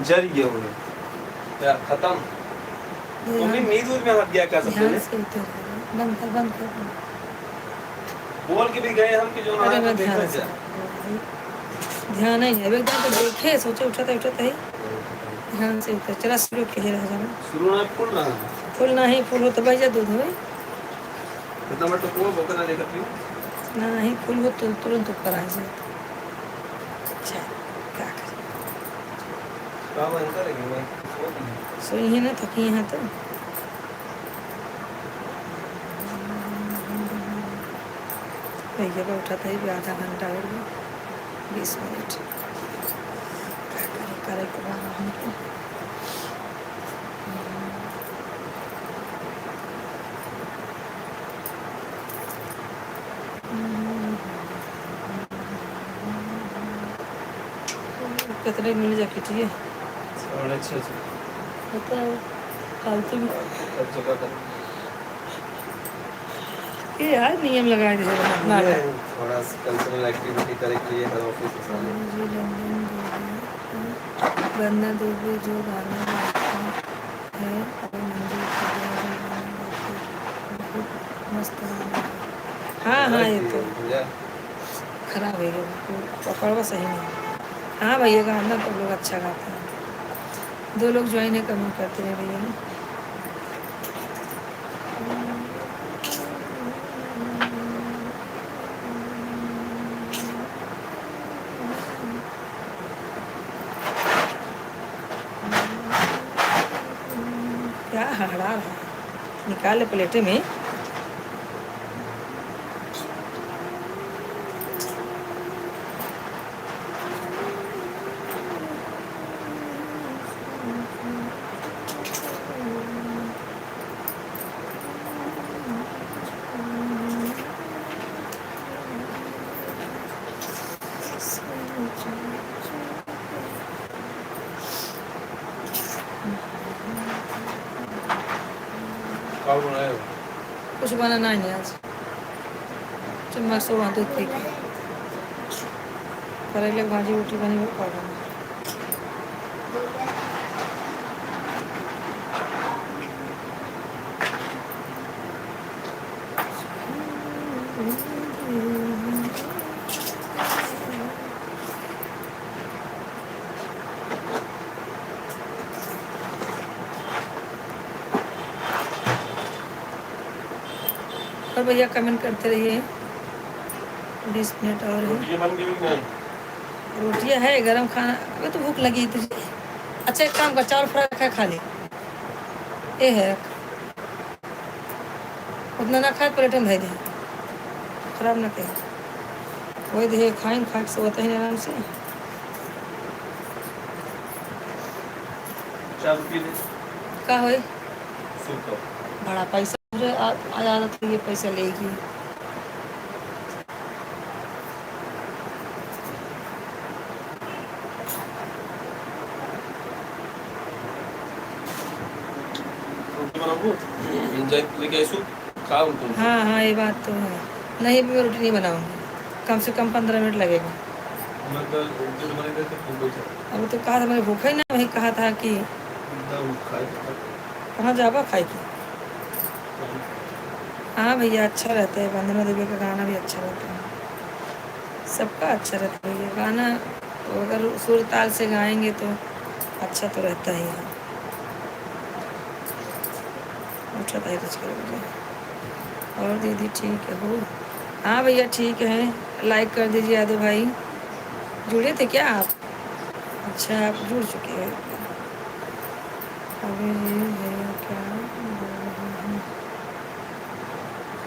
जल गया वो क्या खत्म। तुमने नींद में हाथ दिया क्या सबसे ध्यान से उतर जाना। बंद कर बंद कर बंद कर। बोल के भी गए हम कि जो अरे ना मैं देखा ध्यान से क्या ध्यान ही है एकदम, तो देखे सोचे उठा था ही। ध्यान से उतर चला शुरू के रह जाना। शुरू ना फुल रहा है फुल नहीं फुल हो तो भैया दूध हो तो मैं तो को बोका ना देखा थी ना, नहीं फुल हो तो तुरंत ऊपर आ जाए। अच्छा क्या करें, का बंद करेंगे मैं सोई ही ना थकी यहाँ तो। भैया का उठा था भी आधा घंटा और भी 20 मिनट। क्या करें करे के बाद हमको कितने मिल जा कीजिए और अच्छे से होता है फालतू में। हर जगह का ये यार नियम लगाए थे नाटक। थोड़ा कल्चरल एक्टिविटी करे के लिए हर ऑफिस में वरना दुबे जो गाना गाता है और मंदिर के द्वार बहुत मस्त गाना है। हाँ हाँ ये तो खराब है पकड़वा सही नहीं। हाँ भैया गाना तो लोग अच्छा गाते हैं। 2 लोग ज्वाइन है कमेंट करते हैं भैया। क्या हड़ा रहा है, निकाल ले प्लेटे में। कब बनाए हो कुछ बनाना नहीं आज, चम्मच से वहाँ दूध पी के करेले की भाजी रोटी बनी वो खा लेना। और भैया कमेंट करते रहिए। 20 मिनट और है। रोटी बन गई नहीं रोटियां है गरम खाना। अबे तो भूख लगी तुझे। अच्छा एक काम कर, चावल फ्राई रखा है खा ले। ये है रख, उतना ना खा प्लेट में धै दे, खराब ना कहे। वही दे खाइन खा के सोते हैं आराम से। चाय पी ले का होए सूप का बड़ा पैसा मुझे आज आदत है ये पैसा लेगी। रोटी बनाऊं एंजॉय लेके सूप खाओ तुम हाँ हाँ ये बात तो है। नहीं मैं रोटी नहीं बनाऊंगी, कम से कम 15 मिनट लगेगा। मैं तो रोटी बनेगा तो खूब बैठा अभी तो कहा था मैंने भूखा ही ना, वही कहा था कि एकदम खाए कहाँ जाबा खाए की। हाँ भैया अच्छा रहता है, वंदना देवी का गाना भी अच्छा रहता है, सबका अच्छा रहता है भैया गाना। तो अगर सुर ताल से गाएंगे तो अच्छा तो रहता ही है। उठा था कुछ करोगे। और दीदी ठीक है हो? हाँ भैया ठीक है, लाइक कर दीजिए यादव भाई। जुड़े थे क्या आप? अच्छा आप जुड़ चुके हैं। अभी भैया क्या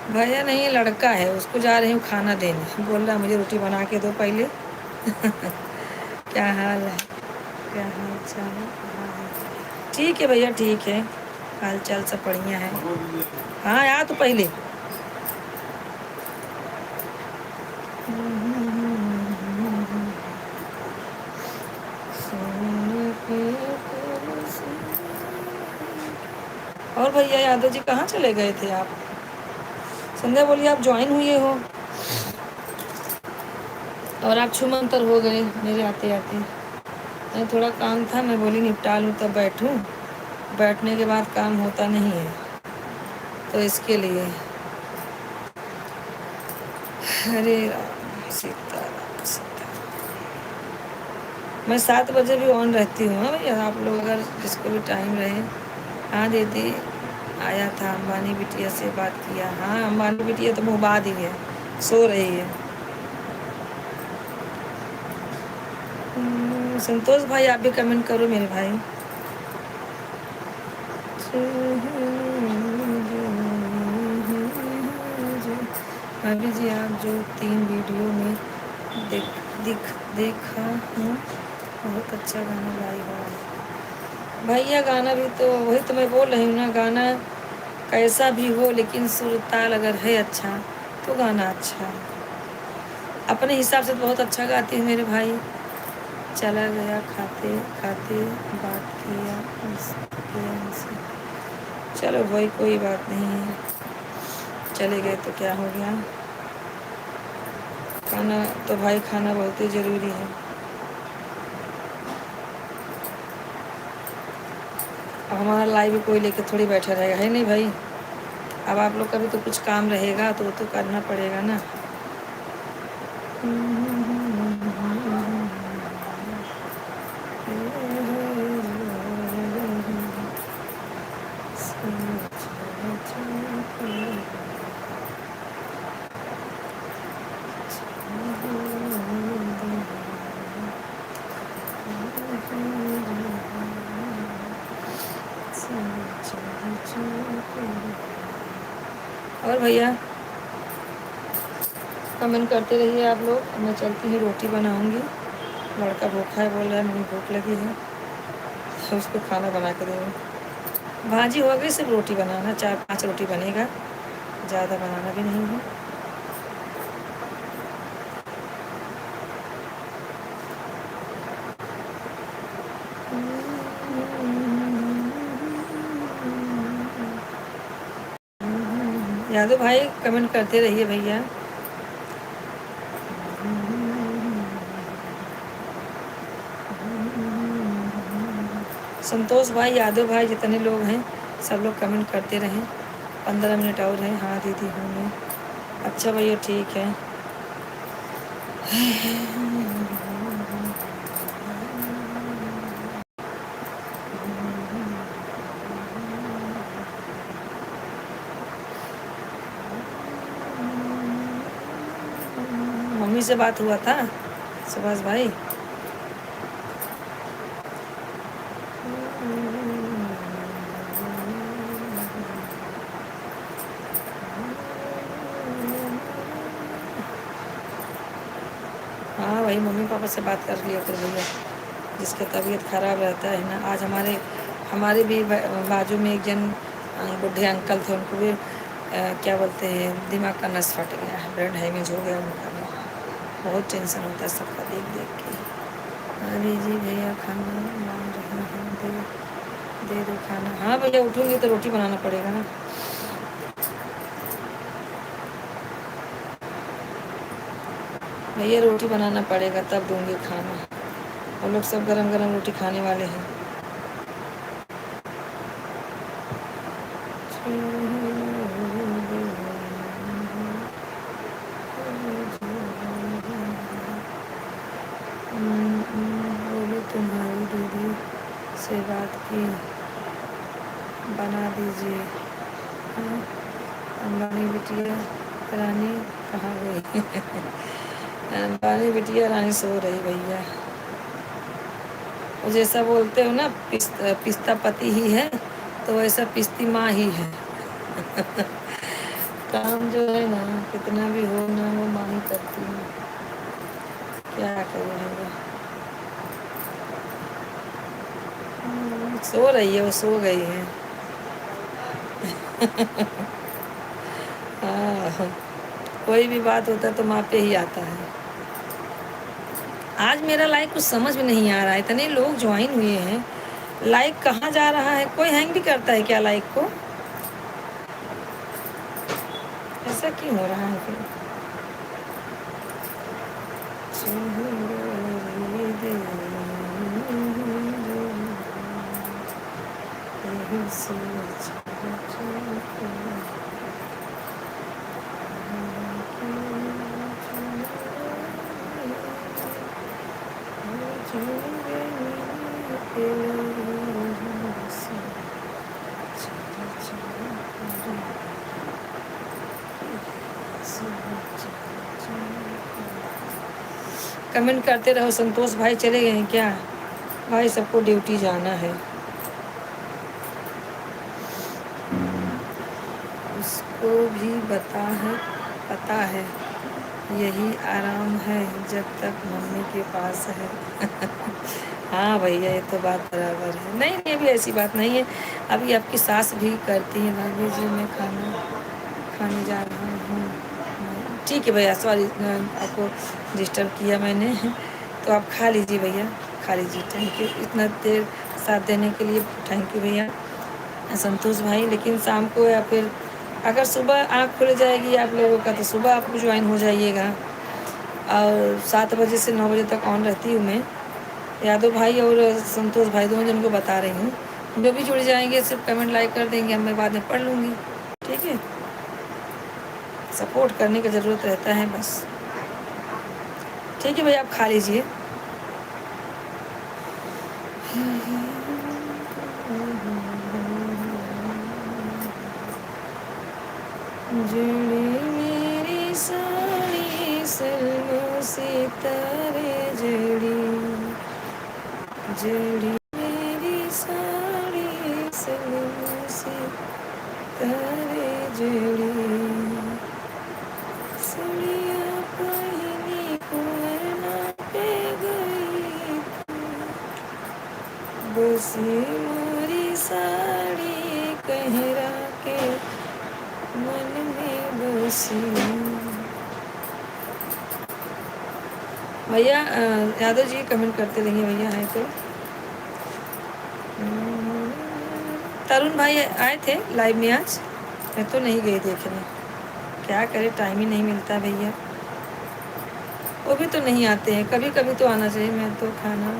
भैया नहीं लड़का है, उसको जा रही हूँ खाना देने, बोल रहा मुझे रोटी बना के दो पहले। क्या हाल है, क्या हाल चाल है? ठीक है भैया ठीक है, हाल चाल सब बढ़िया है। हाँ आ तो पहले। और भैया यादव जी कहाँ चले गए थे आप? संध्या बोलिए आप ज्वाइन हुए हो और आप छूमंतर हो गए मेरे आते आते। मैं थोड़ा काम था, मैं बोली निपटा लूँ तब बैठूँ। बैठने के बाद काम होता नहीं है, तो इसके लिए हरे राम सीता राम सीता। मैं 7 बजे भी ऑन रहती हूँ। हाँ भैया, आप लोग अगर जिसको भी टाइम रहे। हाँ दीदी आया था, अंबानी बिटिया से बात किया। हाँ अंबानी बिटिया तो मुँह ही है, सो रही है। संतोष भाई आप भी कमेंट करो मेरे भाई। अभी जी आप जो 3 वीडियो में देखा हूँ, बहुत अच्छा गाना लाई हो भैया। गाना भी तो वही तो मैं बोल रही हूँ ना, गाना कैसा भी हो लेकिन सुर ताल अगर है अच्छा तो गाना अच्छा है। अपने हिसाब से तो बहुत अच्छा गाती हूँ मेरे भाई। चला गया खाते खाते बात किया उनसे। चलो भाई कोई बात नहीं है, चले गए तो क्या हो गया। खाना तो भाई खाना बहुत ही ज़रूरी है। अब हमारा लाइव कोई लेके थोड़ी बैठा रहेगा, है नहीं भाई। अब आप लोग का भी तो कुछ काम रहेगा तो वो तो करना पड़ेगा ना। और भैया कमेंट करते रहिए आप लोग। अब मैं चलती हूँ, रोटी बनाऊंगी। लड़का भूखा है, बोल रहा है मम्मी भूख लगी है, तो उसको खाना बना के देंगे। भाजी हो गई, सिर्फ रोटी बनाना, 4-5 रोटी बनेगा, ज़्यादा बनाना भी नहीं है। यादव भाई कमेंट करते रहिए भैया। संतोष भाई, यादव भाई, जितने लोग हैं सब लोग कमेंट करते रहें। 15 मिनट और हैं। हाँ दीदी हूँ मैं। अच्छा भैया ठीक है। मम्मी से बात हुआ था सुभाष भाई। हाँ भाई मम्मी पापा से बात कर लिया कर भैया, जिसका तबीयत ख़राब रहता है ना। आज हमारे भी बाजू में एक जन बूढ़े अंकल थे, उनको भी क्या बोलते हैं दिमाग का नस फट गया है, ब्रेन हैमेज हो गया उनका भी। बहुत टेंशन होता है सबका देख देख के। अरे जी भैया खाना मांग रहे हैं, दे दो खाना। हाँ भैया उठूँगी तो रोटी बनाना पड़ेगा ना। भैया रोटी बनाना पड़ेगा तब दूंगी खाना। वो लोग सब गरम गरम रोटी खाने वाले हैं। बोले तुम्हारी दीदी से बात की, बना दीजिए। हाँ, अंबानी बिटिया रानी कहाँ गई? अंबानी बिटिया रानी सो रही भैया। वो जैसा बोलते हो ना पिस्ता पति ही है, तो वैसा पिस्ती माँ ही है। काम जो है ना कितना भी हो ना वो माँ ही करती है, क्या करेंगे। सो रही है, वो सो गई है। हाँ, कोई भी बात होता है तो माँ पे ही आता है। आज मेरा लाइक कुछ समझ में नहीं आ रहा है, इतने लोग ज्वाइन हुए हैं, लाइक कहाँ जा रहा है? कोई हैंग भी करता है क्या लाइक को? ऐसा क्यों हो रहा है फिर? कमेंट करते रहो। संतोष भाई चले गए हैं क्या? भाई सबको ड्यूटी जाना है। उसको भी पता है यही आराम है जब तक मम्मी के पास है। हाँ भैया, ये तो बात बराबर है। नहीं नहीं, अभी ऐसी बात नहीं है। अभी आपकी सास भी करती है। भाभी जी मैं खाना खाने जा रहा हूँ। ठीक है भैया, सॉरी आपको डिस्टर्ब किया मैंने। तो आप खा लीजिए भैया, खा लीजिए। थैंक यू, इतना देर साथ देने के लिए थैंक यू भैया संतोष भाई। लेकिन शाम को या फिर अगर सुबह आँख खुल जाएगी आप लोगों का तो सुबह आप ज्वाइन हो जाइएगा। और 7 बजे से 9 बजे तक ऑन रहती हूँ मैं। यादव भाई और संतोष भाई दोनों जन को बता रही हूँ। जो भी जुड़ जाएंगे सिर्फ कमेंट लाइक कर देंगे, मैं बाद में पढ़ लूँगी। ठीक है, सपोर्ट करने की ज़रूरत रहता है बस। ठीक है भैया, आप खा लीजिए। जड़ी मेरी साड़ी सलमों सितारे जड़ी, जड़ी मेरी साड़ी सलमों सितारे जड़ी, सड़िया पहनी कुंवरना पे गई बसी मोरी साड़ी कहरा के मन में बसी। भैया यादव जी कमेंट करते रहिए भैया, है तो। तरुण भाई आए थे लाइव में आज, मैं तो नहीं गई देखने। क्या करे, टाइम ही नहीं मिलता भैया। वो भी तो नहीं आते हैं, कभी कभी तो आना चाहिए। मैं तो खाना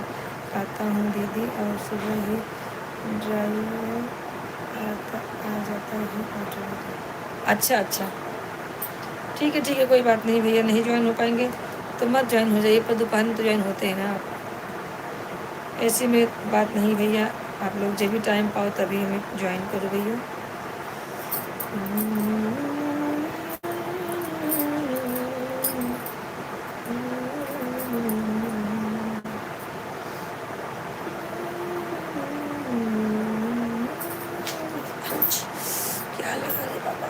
खाता हूँ दीदी और सुबह ही ड्राइवर आ जाता है 8 बजे। अच्छा अच्छा, ठीक है कोई बात नहीं भैया। नहीं ज्वाइन हो पाएंगे तो मत ज्वाइन हो जाइए, पर दोपहर में तो ज्वाइन होते हैं ना आप। ऐसी में बात नहीं भैया, आप लोग जब भी टाइम पाओ तभी हमें ज्वाइन करो भैया। क्या लगा रे बाबा।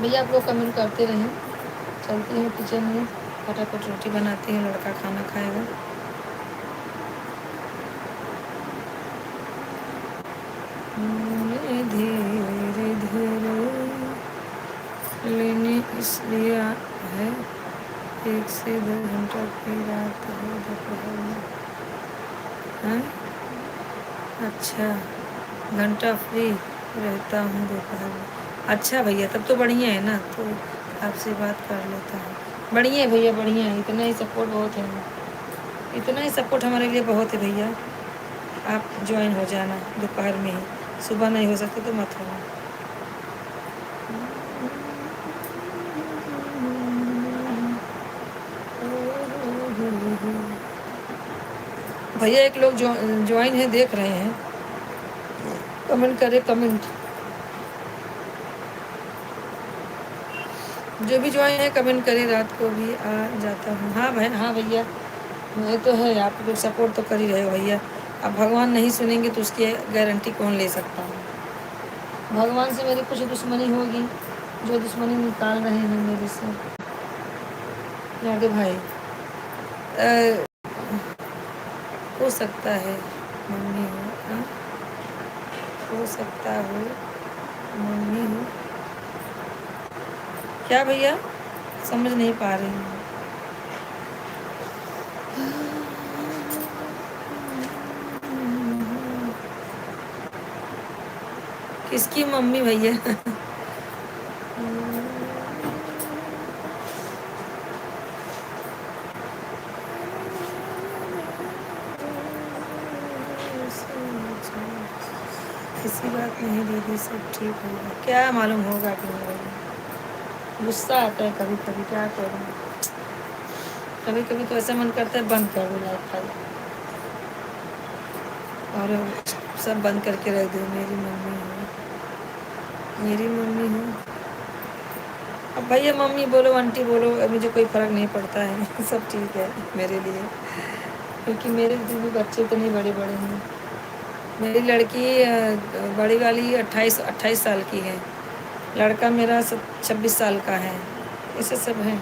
भैया आप लोग कमेंट करते रहें। चलती हूँ किचन में, फटाफट रोटी बनाती हूँ, लड़का खाना खाएगा। धीरे धीरे लेने इसलिए है 1 से 2 घंटा की रात है दोपहर में। हाँ अच्छा, घंटा फ्री रहता हूँ दोपहर में। अच्छा भैया, तब तो बढ़िया है ना, तो आपसे बात कर लेता हूँ। बढ़िया है भैया, बढ़िया है। इतना ही सपोर्ट बहुत है, इतना ही सपोर्ट हमारे लिए बहुत है भैया। आप ज्वाइन हो जाना दोपहर में ही, सुबह नहीं हो सकते तो मत होना। भैया एक लोग ज्वाइन है, देख रहे हैं, कमेंट करे कमेंट। जो भी ज्वाइन है कमेंट करे, रात को भी आ जाता हूँ। हाँ भाई, हाँ भैया, ये तो है, आप लोग सपोर्ट तो कर ही रहे हो भैया। अब भगवान नहीं सुनेंगे तो उसकी गारंटी कौन ले सकता है। भगवान से मेरी कुछ दुश्मनी होगी, जो दुश्मनी निकाल रहे हैं मेरे से। यादव भाई हो सकता है मम्मी हो, हाँ? हो सकता हो मम्मी हो। क्या भैया, समझ नहीं पा रही हूँ। किसकी मम्मी भैया? किसी बात नहीं दीदी, सब ठीक होगा। क्या मालूम होगा कि नहीं होगा। गुस्सा आता है कभी कभी, क्या करूँ। कभी कभी तो ऐसा मन करता है बंद कर दूँ लाइट फाइट और सब बंद करके रख दूँ। मेरी मम्मी हो, मेरी मम्मी हो। अब भैया मम्मी बोलो आंटी बोलो, मुझे कोई फ़र्क नहीं पड़ता है। सब ठीक है मेरे लिए, क्योंकि मेरे भी बच्चे तो नहीं बड़े बड़े हैं। मेरी लड़की बड़ी वाली 28 साल की है, लड़का मेरा 26 साल का है। ऐसे सब है।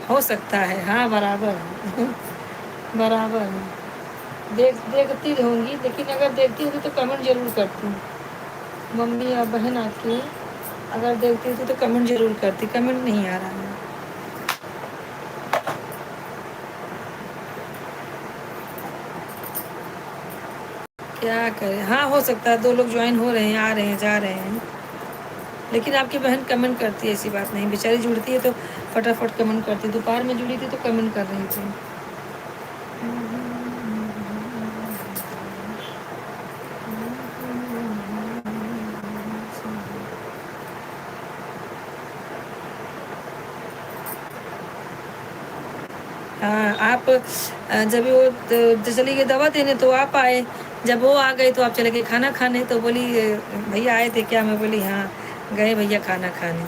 हो सकता है, हाँ बराबर है। बराबर है। देखती रहूँगी, लेकिन अगर देखती होती तो कमेंट जरूर करती। मम्मी या बहन आपकी अगर देखती होती तो कमेंट जरूर करती। कमेंट नहीं आ रहा है, क्या करें। हाँ हो सकता है 2 लोग ज्वाइन हो रहे हैं, आ रहे हैं, जा रहे हैं, लेकिन आपकी बहन कमेंट करती है, ऐसी बात नहीं। बेचारी जुड़ती है तो फटाफट कमेंट करती। दोपहर में जुड़ी थी तो कमेंट कर रही थी। हाँ आप जब वो चली गई दवा देने तो आप आए, जब वो आ गए तो आप चले गए खाना खाने। तो बोली भैया आए थे क्या? मैं बोली हाँ गए भैया खाना खाने।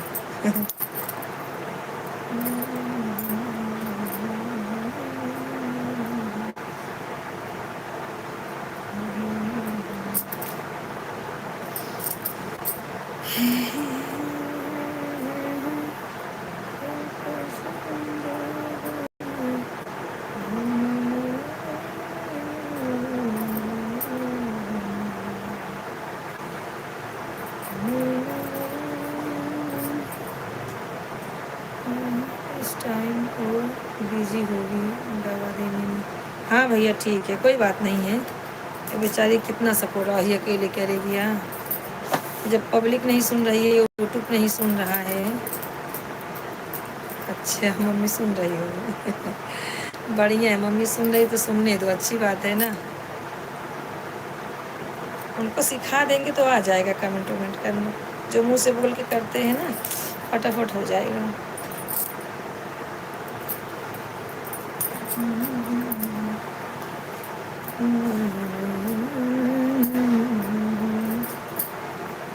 इस टाइम वो बिजी होगी दवा देने में। हाँ भैया ठीक है, कोई बात नहीं है। ये बेचारी कितना सपोर्ट रही है, अकेले करेगी। हाँ जब पब्लिक नहीं सुन रही है, यूट्यूब नहीं सुन रहा है। अच्छा मम्मी सुन रही हो। बढ़िया है, मम्मी सुन रही तो सुनने दो, अच्छी बात है ना। उनको सिखा देंगे तो आ जाएगा कमेंट वमेंट करना। जो मुंह से बोल के करते हैं ना, फटाफट हो जाएगा।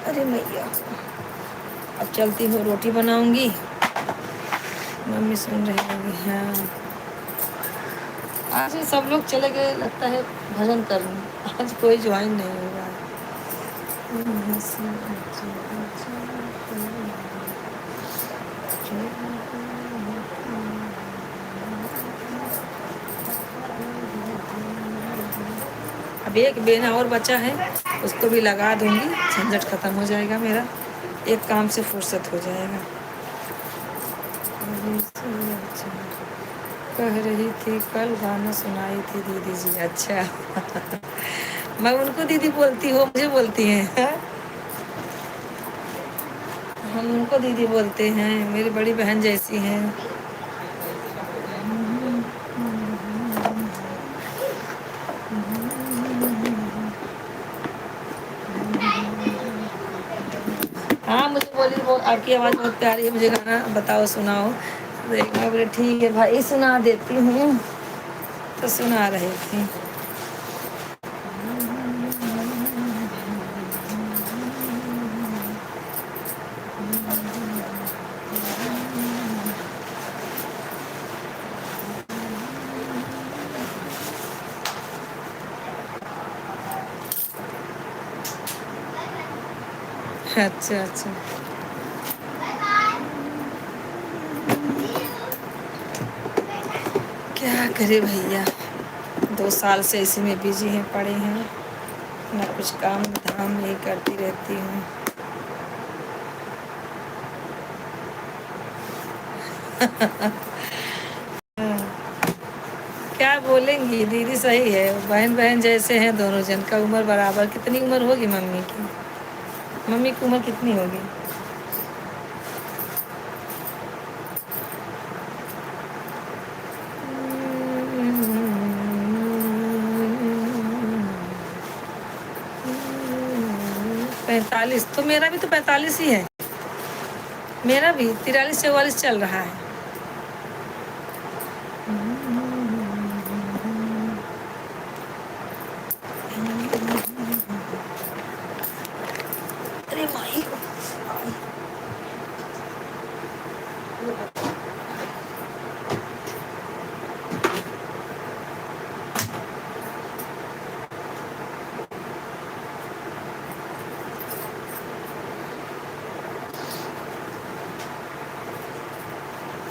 अरे मैया, अब चलती हूँ, रोटी बनाऊंगी। मम्मी सुन रही होगी। हाँ आज सब लोग चले गए लगता है भजन करने, आज कोई ज्वाइन नहीं होगा। अब एक बेना और बचा है, उसको भी लगा दूंगी, झंझट खत्म हो जाएगा मेरा, एक काम से फुर्सत हो जाएगा। कह रही थी कल गाना सुनाई थी दीदी जी। अच्छा। मैं उनको दीदी बोलती हूँ, मुझे बोलती हैं। हम उनको दीदी बोलते हैं, मेरी बड़ी बहन जैसी हैं। हाँ मुझे बोली वो आपकी आवाज़ बहुत प्यारी है, मुझे गाना बताओ सुनाओ। तो एक बार बोले ठीक है भाई सुना देती हूँ, तो सुना रही थी। अच्छा अच्छा। क्या करे भैया, 2 साल से इसी में बिजी हैं, पड़े हैं, ना कुछ काम धाम यही करती रहती हूँ। क्या बोलेंगी दीदी, सही है, बहन बहन जैसे हैं दोनों जन का, उम्र बराबर। कितनी उम्र होगी मम्मी की? मम्मी की उम्र कितनी होगी? पैंतालीस। तो मेरा भी तो 45 ही है, मेरा भी 43-44 चल रहा है। अरे माही,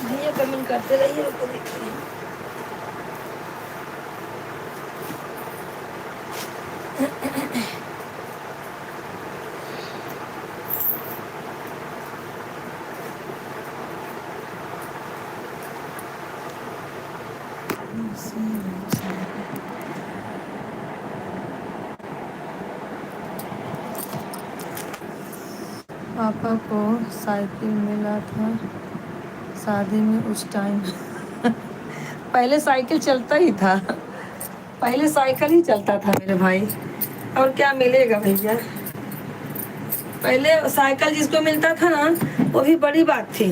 भैया कमेंट करते रहिए, रुको देखते हैं। पापा को साइकिल मिला था शादी में उस टाइम। पहले साइकिल चलता ही था, पहले साइकिल ही चलता था मेरे भाई, और क्या मिलेगा भैया। पहले साइकिल जिसको मिलता था ना, वो भी बड़ी बात थी।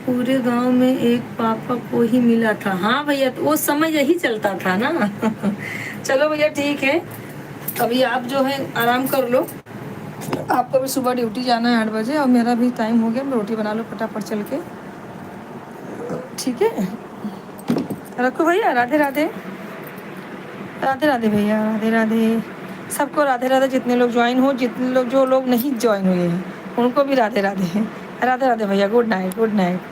पूरे गांव में एक पापा को ही मिला था। हाँ भैया, तो वो समय यही चलता था ना। चलो भैया ठीक है, अभी आप जो है आराम कर लो, आपको भी सुबह ड्यूटी जाना है 8 बजे, और मेरा भी टाइम हो गया, मैं रोटी बना लो फटाफट चल के। ठीक है, रखो भैया, राधे राधे। राधे राधे भैया, राधे राधे सबको, राधे राधे। जितने लोग ज्वाइन हो, जितने लोग जो लोग नहीं ज्वाइन हुए हैं उनको भी राधे राधे। राधे राधे भैया, गुड नाइट गुड नाइट।